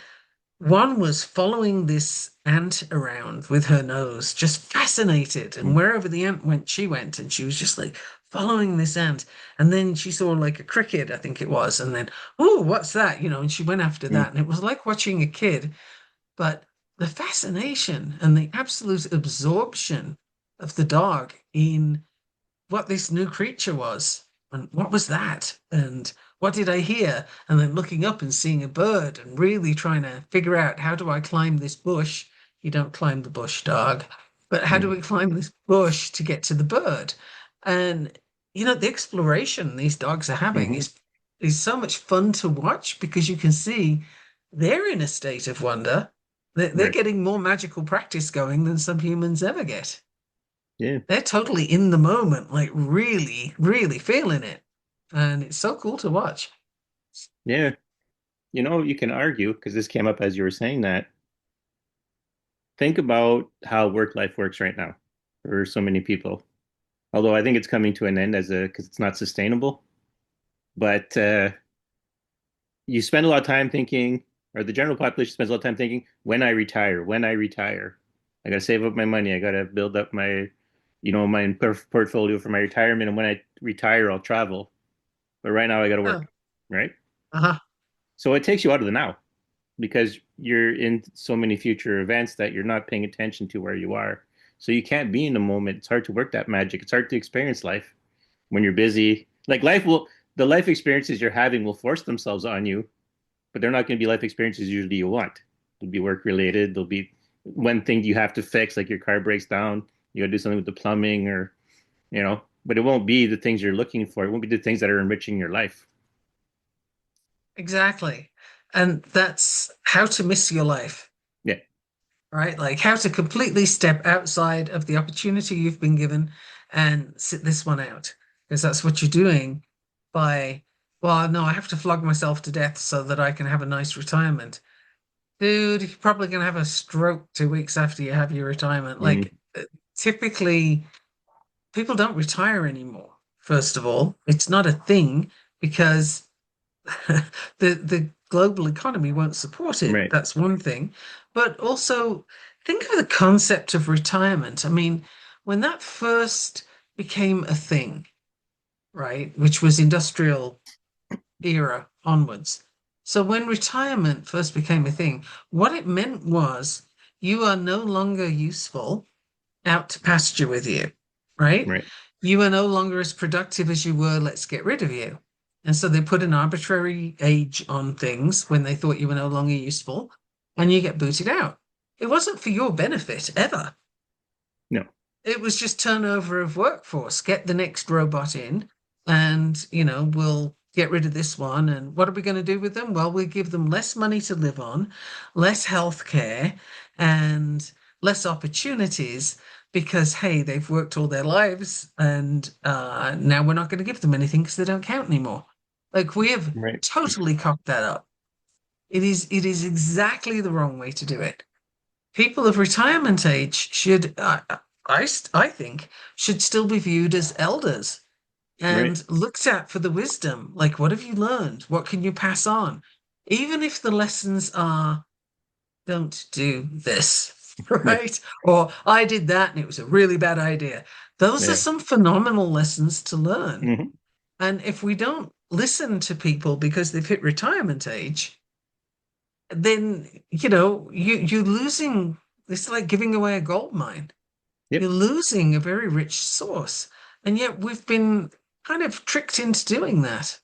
one was following this ant around with her nose, just fascinated. And Mm, wherever the ant went, she went. And she was just like following this ant. And then she saw like a cricket, I think it was. And then, oh, what's that? And she went after mm, that. And it was like watching a kid. But the fascination and the absolute absorption of the dog in what this new creature was and what was that and what did I hear? And then looking up and seeing a bird and really trying to figure out, how do I climb this bush? You don't climb the bush, dog, but how do mm, we climb this bush to get to the bird? And the exploration these dogs are having mhm. is so much fun to watch because you can see they're in a state of wonder. They're Right. getting more magical practice going than some humans ever get. Yeah. They're totally in the moment, like really, really feeling it. And it's so cool to watch. Yeah. You can argue because this came up as you were saying that. Think about how work life works right now for so many people. Although I think it's coming to an end as a because it's not sustainable. But you spend a lot of time thinking, or the general population spends a lot of time thinking, when I retire, I got to save up my money. I got to build up my portfolio for my retirement. And when I retire, I'll travel. But right now, I got to Oh, work, right? uh-huh. So it takes you out of the now because you're in so many future events that you're not paying attention to where you are. So you can't be in the moment. It's hard to work that magic. It's hard to experience life when you're busy. Like the life experiences you're having will force themselves on you, but they're not going to be life experiences usually you want. They'll be work related. They'll be one thing you have to fix, like your car breaks down. You got to do something with the plumbing but it won't be the things you're looking for. It won't be the things that are enriching your life. Exactly. And that's how to miss your life, Yeah. right? Like how to completely step outside of the opportunity you've been given and sit this one out. Because that's what you're doing by, well, no, I have to flog myself to death so that I can have a nice retirement. Dude, you're probably going to have a stroke 2 weeks after you have your retirement. Mm, Like, typically, people don't retire anymore. First of all, it's not a thing because the global economy won't support it. right. That's one thing. But also think of the concept of retirement. I mean, when that first became a thing, right, which was industrial era onwards. So when retirement first became a thing, what it meant was you are no longer useful out to pasture with you, right? Right. You are no longer as productive as you were. Let's get rid of you. And so they put an arbitrary age on things when they thought you were no longer useful, and you get booted out. It wasn't for your benefit ever. No. It was just turnover of workforce. Get the next robot in, and we'll get rid of this one. And what are we going to do with them? Well, we give them less money to live on, less health care, and less opportunities because, hey, they've worked all their lives and now we're not going to give them anything because they don't count anymore. Like we have Right. totally cocked that up. It is exactly the wrong way to do it. People of retirement age should, I think, should still be viewed as elders Right. and looked at for the wisdom. Like, what have you learned? What can you pass on? Even if the lessons are, don't do this, Yeah. right? Or I did that and it was a really bad idea. Those are Yeah. some phenomenal lessons to learn. Hmm. And if we don't listen to people because they've hit retirement age, then, you're losing. It's like giving away a gold mine. You're Yep. losing a very rich source. And yet we've been kind of tricked into doing that.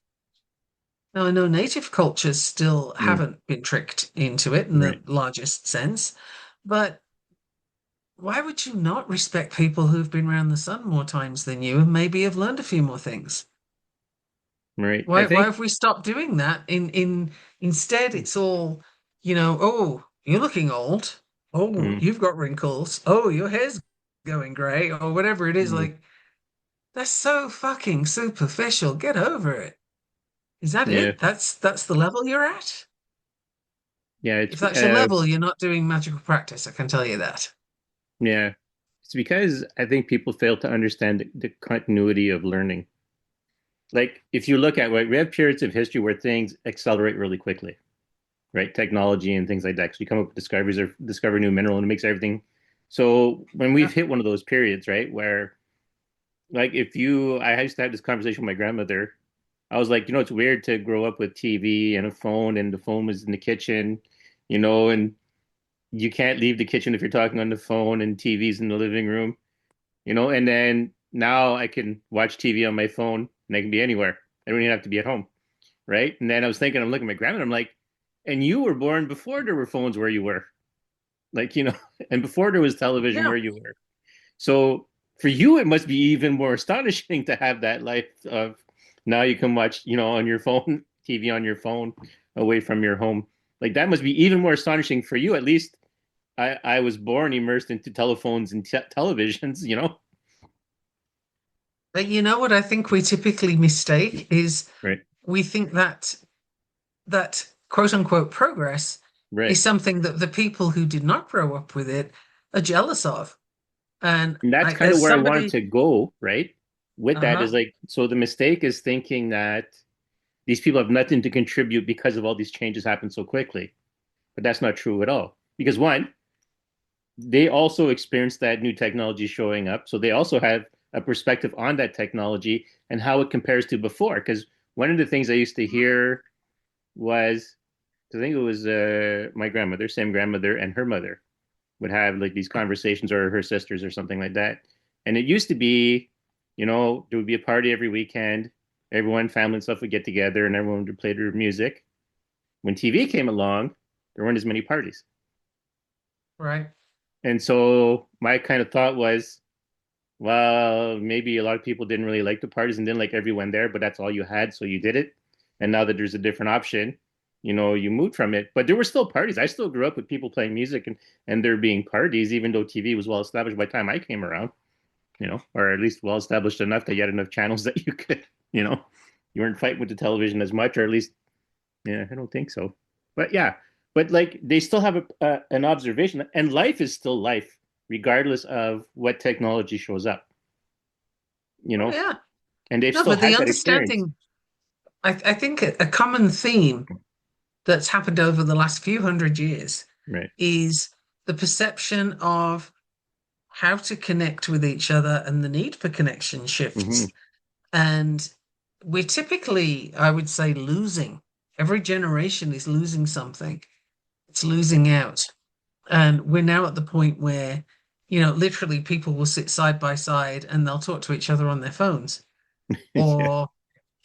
Now, I know native cultures still Mm. haven't been tricked into it in the Right. largest sense, but why would you not respect people who've been around the sun more times than you and maybe have learned a few more things? Right. I Why think. have we stopped doing that? Instead, it's all, oh, you're looking old. Oh, Mm. you've got wrinkles. Oh, your hair's going grey, or whatever it is. Mm. Like, that's so fucking superficial. Get over it. Is that Yeah. it? That's the level you're at? Yeah. If that's your level, you're not doing magical practice, I can tell you that. Yeah. It's because I think people fail to understand the continuity of learning. Like if you look at, right, we have periods of history where things accelerate really quickly, right? Technology and things like that. So you come up with discoveries or discover a new mineral and it makes everything. So when Yeah. we've hit one of those periods, right, where like if you, I used to have this conversation with my grandmother. I was like, it's weird to grow up with TV and a phone, and the phone was in the kitchen, and you can't leave the kitchen if you're talking on the phone, and TV's in the living room, and then now I can watch TV on my phone and I can be anywhere. I don't even have to be at home, right? And then I was thinking, I'm looking at my grandmother, I'm like, and you were born before there were phones where you were, like, and before there was television Yeah. where you were. So for you, it must be even more astonishing to have that life of now you can watch, on your phone, TV on your phone, away from your home. Like that must be even more astonishing for you. At least I was born immersed into telephones and televisions. But you know what I think we typically mistake is Right, we think that quote unquote progress right. is something that the people who did not grow up with it are jealous of. And And that's kind of as where I wanted somebody, to go, right? With that is uh-huh, like, so the mistake is thinking that these people have nothing to contribute because of all these changes happen so quickly. But that's not true at all. Because one, they also experienced that new technology showing up. So they also have a perspective on that technology and how it compares to before. Because one of the things I used to hear was, I think it was my grandmother, same grandmother, and her mother would have like these conversations, or her sisters, or something like that. And it used to be, there would be a party every weekend. Everyone, family and stuff would get together and everyone would play their music. When TV came along, there weren't as many parties. right? And so my kind of thought was, well, maybe a lot of people didn't really like the parties and didn't like everyone there, but that's all you had, so you did it. And now that there's a different option, you moved from it. But there were still parties. I still grew up with people playing music and there being parties, even though TV was well established by the time I came around, or at least well established enough that you had enough channels that you could, you weren't fighting with the television as much, or at least, yeah, I don't think so. But yeah, but like they still have an observation, and life is still life, regardless of what you shows up, you Oh, know, yeah. and they've No, still but the had that experience. understanding, I think a common theme that's happened over the last few hundred years Right. is the perception of how to connect with each other and the need for connection Hmm. shifts. And we're typically, I would say, losing. Every generation is losing something. It's losing out. And we're now at the point where, literally people will sit side by side and they'll talk to each other on their phones. Yeah. Or,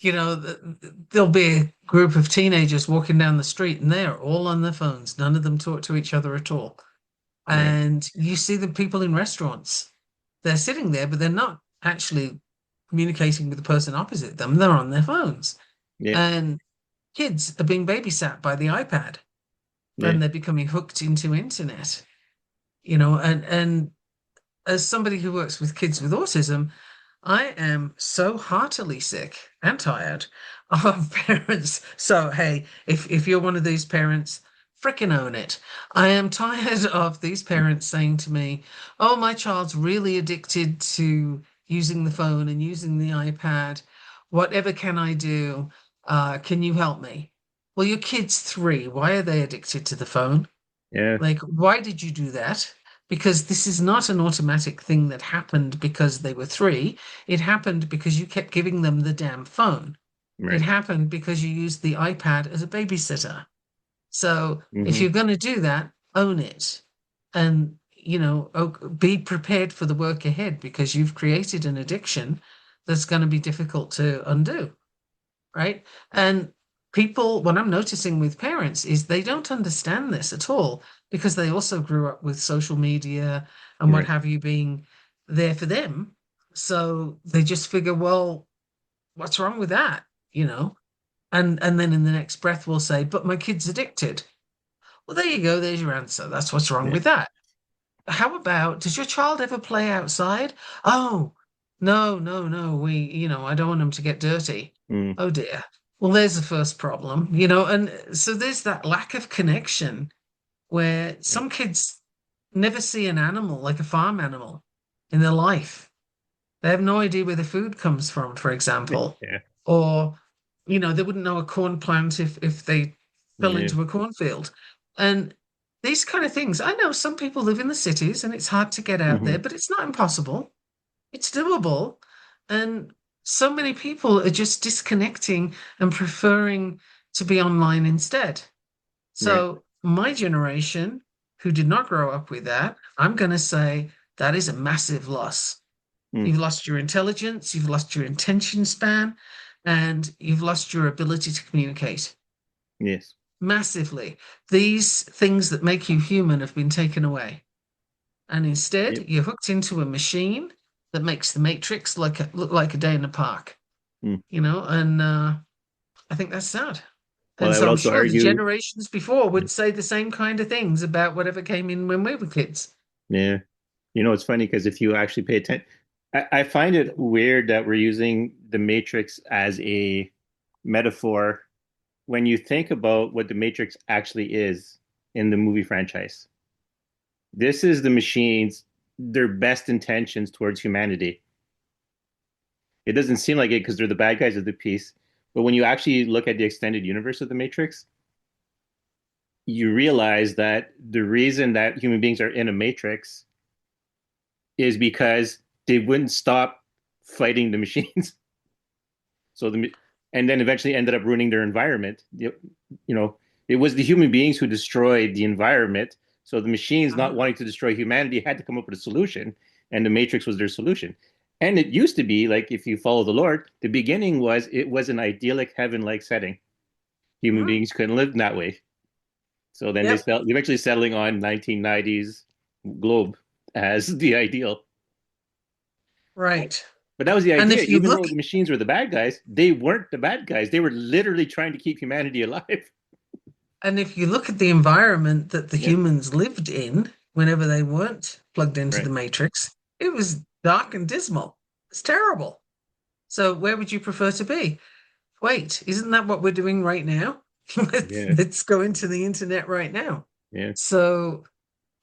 there'll be a group of teenagers walking down the street and they're all on their phones. None of them talk to each other at all. Right. And you see the people in restaurants. They're sitting there, but they're not actually communicating with the person opposite them. They're on their phones. Yeah. And kids are being babysat by the iPad Yeah. and they're becoming hooked into internet, you know, and as somebody who works with kids with autism, I am so heartily sick and tired of parents. So, hey, if you're one of these parents, frickin' own it. I am tired of these parents saying to me, "Oh, my child's really addicted to using the phone and using the iPad. Whatever can I do? Can you help me?" Well, your kid's 3. Why are they addicted to the phone? Yeah. Like, why did you do that? Because this is not an automatic thing that happened because they were 3. It happened because you kept giving them the damn phone. It Right. happened because you used the iPad as a babysitter. So if Hmm. you're going to do that, own it. And, be prepared for the work ahead because you've created an addiction that's going to be difficult to undo, right? And people, what I'm noticing with parents is they don't understand this at all because they also grew up with social media and what Right. have you being there for them. So they just figure, well, what's wrong with that? You know? And then in the next breath we'll say, but my kid's addicted. Well, there you go, there's your answer. That's what's wrong Yeah. with that. How about, does your child ever play outside? Oh, no, no, no. I don't want them to get dirty. Mm. Oh dear. Well, there's the first problem. And so there's that lack of connection where Yeah. some kids never see an animal, like a farm animal, in their life. They have no idea where the food comes from, for example. Yeah. Or, they wouldn't know a corn plant if they fell Yeah. into a cornfield. And these kind of things, I know some people live in the cities and it's hard to get out Hmm. there, but it's not impossible. It's doable. And so many people are just disconnecting and preferring to be online instead. Right. So, my generation, who did not grow up with that, I'm going to say that is a massive loss. Mm. You've lost your intelligence, you've lost your attention span, and you've lost your ability to communicate Yes. massively. These things that make you human have been taken away. And Yep. instead, you're hooked into a machine that makes the Matrix look like a day in the park, Mm. and I think that's sad. Well, And I would so I'm also sure the argue, generations before would say the same kind of things about whatever came in when we were kids. yeah, it's funny because if you actually pay attention, I find it weird that we're using the Matrix as a metaphor when you think about what the Matrix actually is in the movie franchise. This is the machines, their best intentions towards humanity. It doesn't seem like it because they're the bad guys of the piece. But when you actually look at the extended universe of the Matrix, you realize that the reason that human beings are in a matrix is because they wouldn't stop fighting the machines. So and then eventually ended up ruining their environment. You know, it was the human beings who destroyed the environment. So the machines not Ah, wanting to destroy humanity had to come up with a solution, and the matrix was their solution. And it used to be like if you follow the Lord, the beginning was it was an idyllic heaven-like setting. Human mhm. beings couldn't live in that way. So then Yep, eventually settling on 1990s globe as the ideal. right. But that was the And idea. if you Even look though the machines were the bad guys, they weren't the bad guys. They were literally trying to keep humanity alive. And if you look at the environment that the Yeah, humans lived in whenever they weren't plugged into the right. Matrix, it was dark and dismal. It's terrible. So where would you prefer to be? Wait, isn't that what we're doing right now? Let's, Yeah, let's go into the internet right now. yeah, So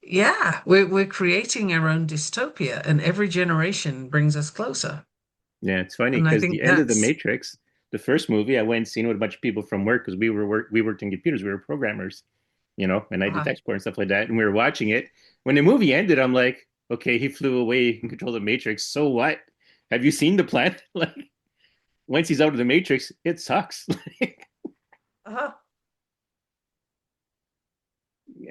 yeah, we're creating our own dystopia, and every generation brings us closer. yeah. It's funny And I because think the end of the that's Matrix, the first movie, I went and seen with a bunch of people from work because we worked in computers, we were programmers, and I did tech support and stuff like that, and we were watching it. When the movie ended, I'm like, okay, he flew away and controlled the Matrix. So what? Have you seen the plan? Like, once he's out of the Matrix, it sucks. uh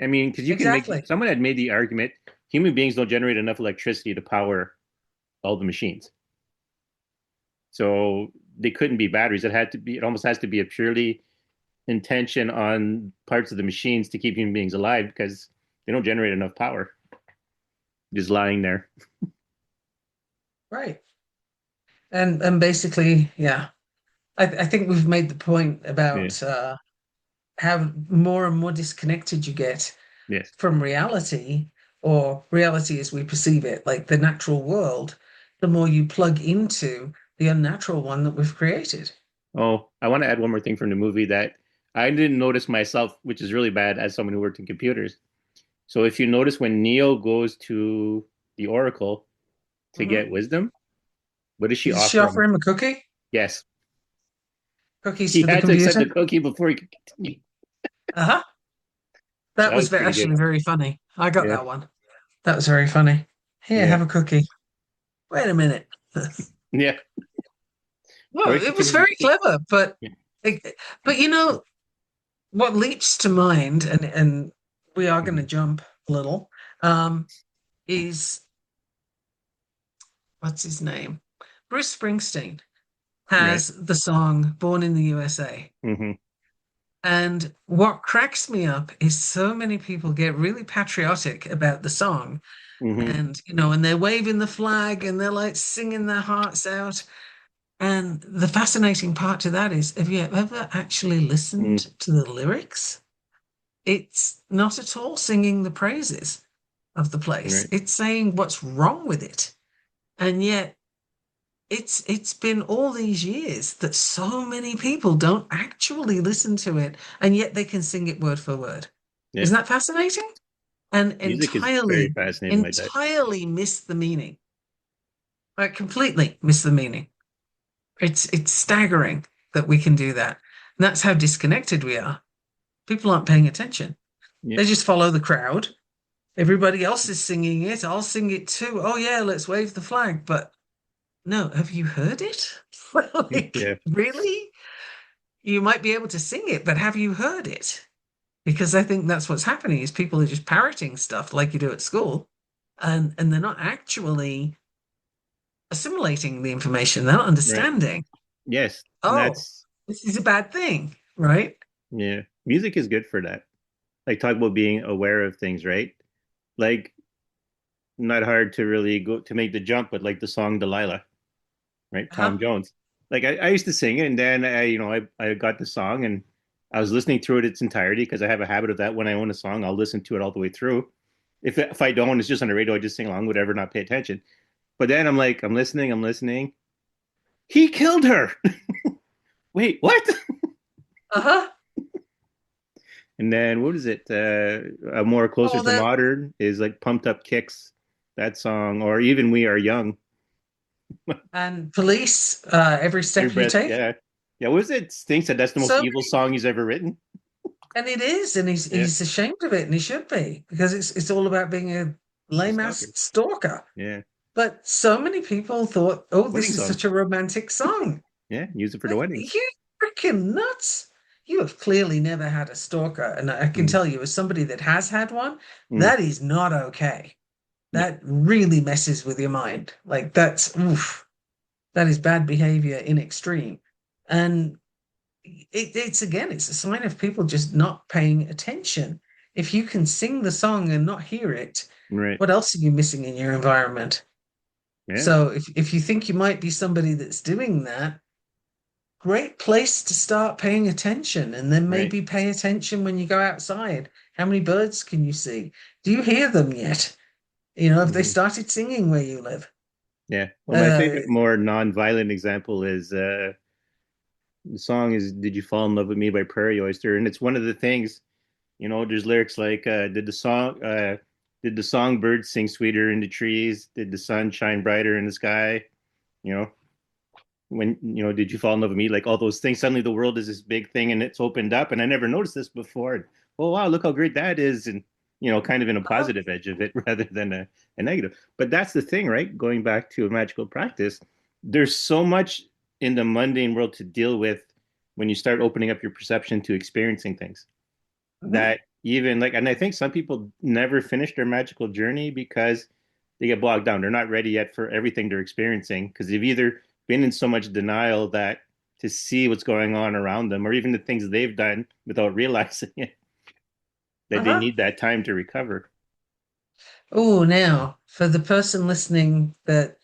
I mean, because you can make exactly. someone had made the argument human beings don't generate enough electricity to power all the machines. So they couldn't be batteries. It almost has to be a purely intention on parts of the machines to keep human beings alive because they don't generate enough power just lying there. Right. And basically, yeah. I think we've made the point Yeah. about how more and more disconnected you get Yes. from reality, or reality as we perceive it, like the natural world, the more you plug into the unnatural one that we've created. Oh, I want to add one more thing from the movie that I didn't notice myself, which is really bad as someone who worked in computers. So if you notice when Neo goes to the Oracle to Hmm. get wisdom, what does she Did she offer offer him? him a cookie? Yes. Cookies He for the had to accept computer? the cookie before he could continue. Uh-huh. So That that was was pretty good. actually very funny. I got Yeah. that one. That was very funny. Here, Yeah. have a cookie. Wait a minute. Yeah. Or Well, he it could was finish. very clever, but Yeah. it- but you know what leaps to mind, and we are going to Mhm. jump a little, um, is what's his name? Bruce Springsteen Right. has the song "Born in the USA." Hmm. And what cracks me up is so many people get really patriotic about the song, Hmm. and they're waving the flag and they're like singing their hearts out. And the fascinating part to that is, have you ever actually Mm. listened to the lyrics? It's not at all singing the praises of the place. Right. It's saying what's wrong with it. And yet it's been all these years that so many people don't actually listen to it, and yet they can sing it word for word. Yeah. Isn't that fascinating? And Music is very entirely, fascinating like that. entirely miss the meaning. Like completely miss the meaning. It's staggering that we can do that. And that's how disconnected we are. People aren't paying attention. Yeah. They just follow the crowd. Everybody else is singing it. I'll sing it too. Oh yeah, let's wave the flag. But no, have you heard it? Like, Yeah. really? You might be able to sing it, but have you heard it? Because I think that's what's happening is people are just parroting stuff like you do at school, and they're not actually assimilating the information. They're not Right. understanding. Yes. And Oh, that's, this is a bad thing, right? yeah. Music is good for that. Like talk about being aware of things, right? Like not hard to really go to make the jump, but like the song Delilah, right? Tom Uh-huh. Jones. Like I used to sing it, and then I got the song, and I was listening through it its entirety because I have a habit of that. When I own a song, I'll listen to it all the way through. If I don't, it's just on the radio. I just sing along, whatever, not pay attention. But then I'm like, I'm listening. He killed her. Wait, what? Uh-huh. And then what is it? A more closer Oh, to that modern is like Pumped Up Kicks, that song, or even We Are Young. and police, every Every step you breath, take. yeah, yeah. What was it? Sting said that's the most So evil song he's ever written. And it is, and he's Yeah, he's ashamed of it, and he should be, because it's all about being a a lame ass stalker. stalker. Yeah, But so many people thought, oh, wedding this is song. such a romantic song. Yeah, use it for the Like, weddings. you freaking nuts. You have clearly never had a stalker. And I can Mm, tell you, as somebody that has had one, mm, that is not okay. yeah, That really messes with your mind. Like, that's, oof, that is bad behavior in extreme. And it's again, it's a sign of people just not paying attention. If you can sing the song and not hear it, right. what else are you missing in your environment? Yeah, So if you think you might be somebody that's doing that, great place to start paying attention, and then right. maybe pay attention when you go outside. How many birds can you see? Do you hear them yet? Have they Hmm. started singing where you live? Yeah. Well, my Uh, favorite, more non-violent example is the song is "Did You Fall in Love with Me" by Prairie Oyster, and it's one of the things. There's lyrics like, did the songbirds sing sweeter in the trees? Did the sun shine brighter in the sky? You know, did you fall in love with me? Like all those things. Suddenly the world is this big thing and it's opened up. And I never noticed this before. And, oh, wow, look how great that is. And, kind of in a uh-huh, positive edge of it rather than a negative. But that's the thing, right? Going back to a magical practice, there's so much in the mundane world to deal with when you start opening up your perception to experiencing things mhm, that even like, and I think some people never finish their magical journey because they get bogged down. They're not ready yet for everything they're experiencing because they've either been in so much denial that to see what's going on around them or even the things they've done without realizing it, that they uh-huh. need that time to recover. Oh, now for the person listening that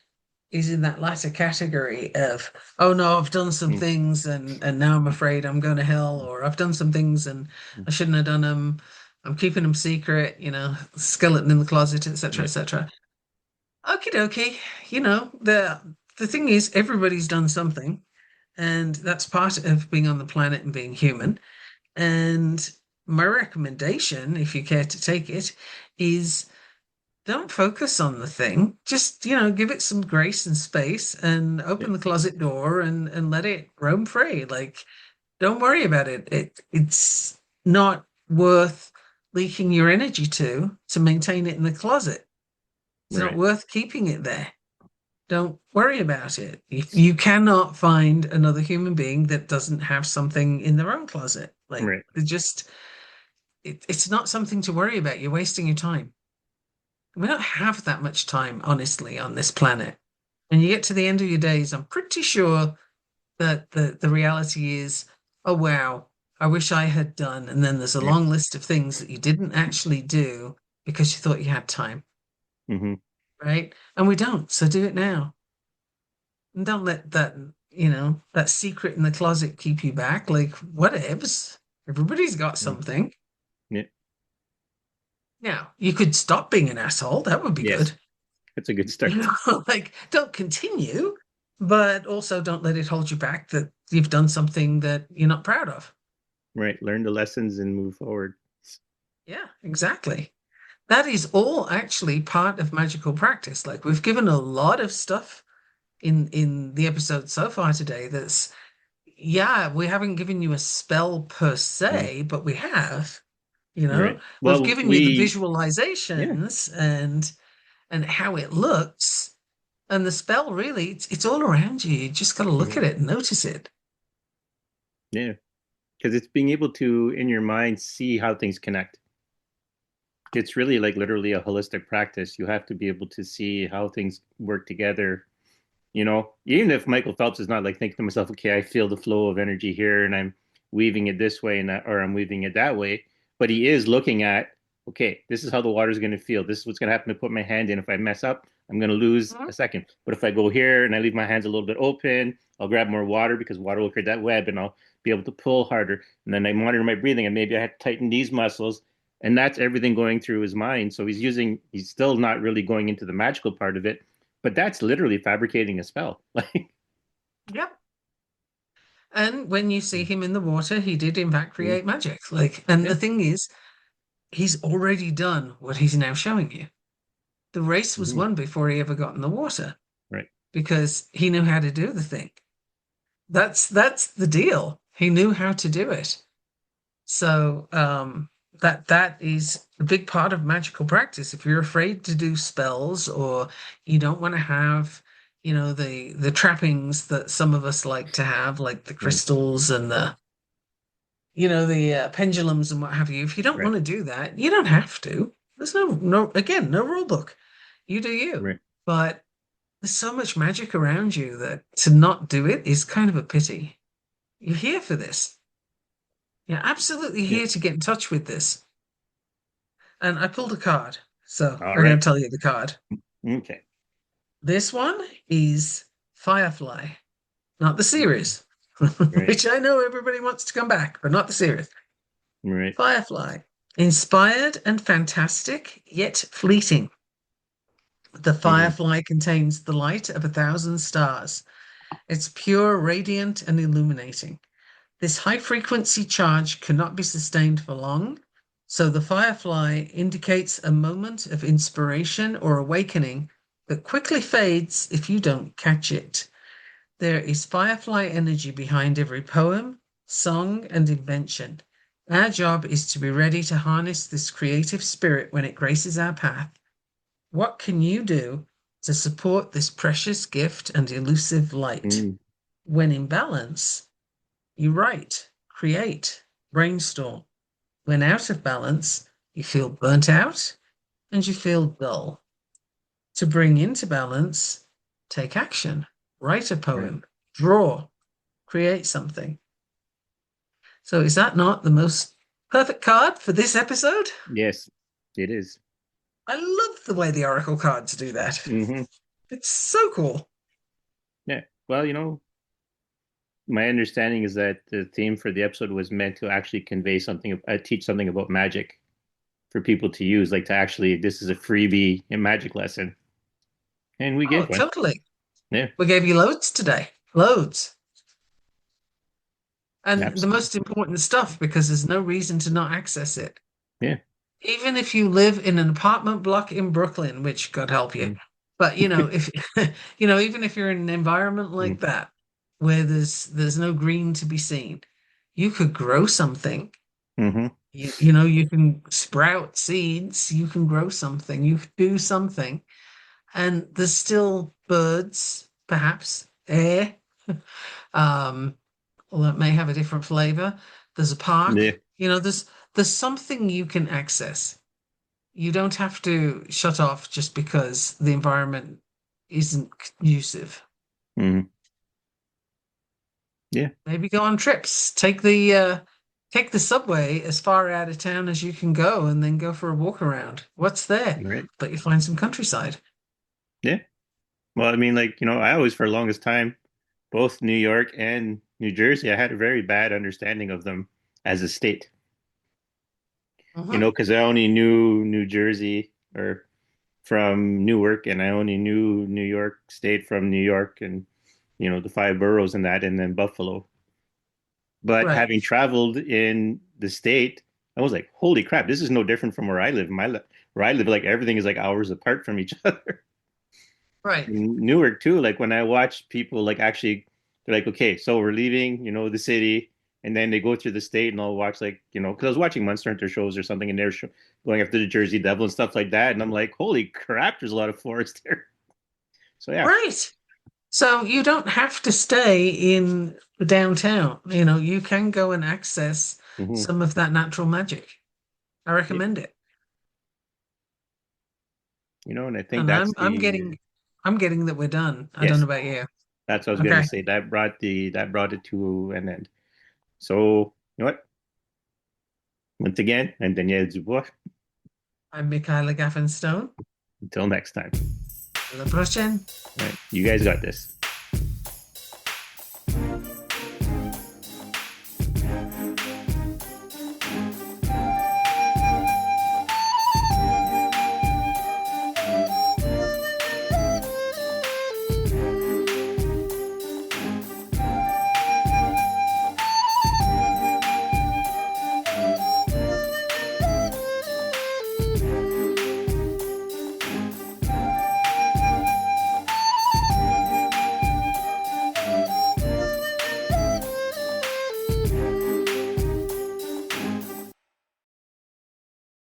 is in that latter category of, oh no, I've done some Mm, things and now I'm afraid I'm going to hell, or I've done some things and mm, I shouldn't have done them. I'm keeping them secret, skeleton in the closet, etc., yeah, etc. Okie dokie. The thing is, everybody's done something, and that's part of being on the planet and being human. And my recommendation, if you care to take it, is don't focus on the thing. Just, give it some grace and space and yeah, open the closet door and let it roam free. Like, don't worry about it. It's not worth leaking your energy to maintain it in the closet. It's not right, worth keeping it there. Don't worry about it. You cannot find another human being that doesn't have something in their own closet. Like, right. it's not something to worry about. You're wasting your time. We don't have that much time, honestly, on this planet. And you get to the end of your days, I'm pretty sure that the reality is, oh wow, I wish I had done. And then there's a Yeah. long list of things that you didn't actually do because you thought you had time, Hmm. right? And we don't. So do it now. And don't let that secret in the closet keep you back. Like, whatevs. Everybody's got something. Yeah. Now, you could stop being an asshole. That would be Yes, good. that's a good start. Like, don't continue, but also don't let it hold you back that you've done something that you're not proud of. Right. Learn the lessons and move forward. Yeah, exactly. That is all actually part of magical practice. Like, we've given a lot of stuff in the episode so far today that's, yeah, we haven't given you a spell per Mm, se, but we have, right. we've Well, given you the we, yeah. visualizations and how it looks. And the spell really, it's all around you. You just got to look Mhm. at it and notice it. Yeah. Because it's being able to, in your mind, see how things connect. It's really like literally a holistic practice. You have to be able to see how things work together. Even if Michael Phelps is not like thinking to himself, okay, I feel the flow of energy here and I'm weaving it this way and that, or I'm weaving it that way, but he is looking at, okay, this is how the water is going to feel. This is what's going to happen to put my hand in. If I mess up, I'm going to lose Mhm. a second. But if I go here and I leave my hands a little bit open, I'll grab more water because water will create that web and I'll be able to pull harder. And then I monitor my breathing and maybe I have to tighten these muscles. And that's everything going through his mind. So he's still not really going into the magical part of it, but that's literally fabricating a spell. Like, Yep. And when you see him in the water, he did in fact mm, create magic. Like, and the yeah, thing is, he's already done what he's now showing you. The race was hmm, won before he ever got in the water right, because he knew how to do the thing. That's the deal. He knew how to do it. So that is a big part of magical practice. If you're afraid to do spells or you don't want to have, the trappings that some of us like to have, like the mm, crystals and the pendulums and what have you. If you don't right, want to do that, you don't have to. There's no rule book. You do you. right, But there's so much magic around you that to not do it is kind of a pity. You're here for this. You're absolutely yeah, here to get in touch with this. And I pulled a card. So all I'm going right, to tell you the card. okay, This one is Firefly, not the mm, series, right, which I know everybody wants to come back, but not the series. right, Firefly, inspired and fantastic, yet fleeting. The hmm, firefly contains the light of 1,000 stars. It's pure, radiant, and illuminating. This high frequency charge cannot be sustained for long, so the firefly indicates a moment of inspiration or awakening that quickly fades if you don't catch it. There is firefly energy behind every poem, song, and invention. Our job is to be ready to harness this creative spirit when it graces our path. What can you do to support this precious gift and elusive light? mm, When in balance, you write, create, brainstorm. When out of balance, you feel burnt out and you feel dull. To bring into balance, take action, write a right. poem, draw, create something. So, is that not the most perfect card for this episode? Yes, it is. I love the way the Oracle cards do that. Hmm. It's so cool. Yeah. Well, my understanding is that the theme for the episode was meant to actually convey something, teach something about magic for people to use, like to actually, this is a freebie in magic lesson, and we Oh, gave one. totally. Yeah, We gave you loads today. Loads. And the absolutely. most important stuff because there's no reason to not access it. Yeah. Even if you live in an apartment block in Brooklyn, which God help you. Mm-hmm. But if even if you're in an environment like that where there's no green to be seen, you could grow something. Mm-hmm. You can sprout seeds, you can grow something, you can do something, and there's still birds, perhaps air, um, although it may have a different flavor. There's a park, Yeah. there's something you can access. You don't have to shut off just because the environment isn't conducive. Mm-hmm. Yeah. Maybe go on trips. Take the subway as far out of town as you can go and then go for a walk around. What's there? Right. But you find some countryside. Yeah. Well, I mean, like, I always, for the longest time, both New York and New Jersey, I had a very bad understanding of them as a state, Hmm. because I only knew New Jersey or from Newark, and I only knew New York State from New York and, the five boroughs and that, and then Buffalo. But Right. having traveled in the state, I was like, holy crap, this is no different from where I live. Where I live, like everything is like hours apart from each other. Right. In Newark too, like when I watch people like actually, they're like, okay, so we're leaving, the city, and then they go through the state, and I'll watch like, because I was watching Monster Hunter shows or something, and they're going after the Jersey Devil and stuff like that, and I'm like, holy crap, there's a lot of forest there. So yeah. Right. So you don't have to stay in the downtown. You can go and access Hmm. some of that natural magic. I Yeah. recommend it. And I think And that's I'm getting that we're done. I don't know yes, about you. that's what I was gonna Okay. say. That brought it to an end. So you know what? Once again, I'm Daniel Dubois. I'm Michaela Gaffinstone. Until next time. À la prochaine. All right, you guys got this.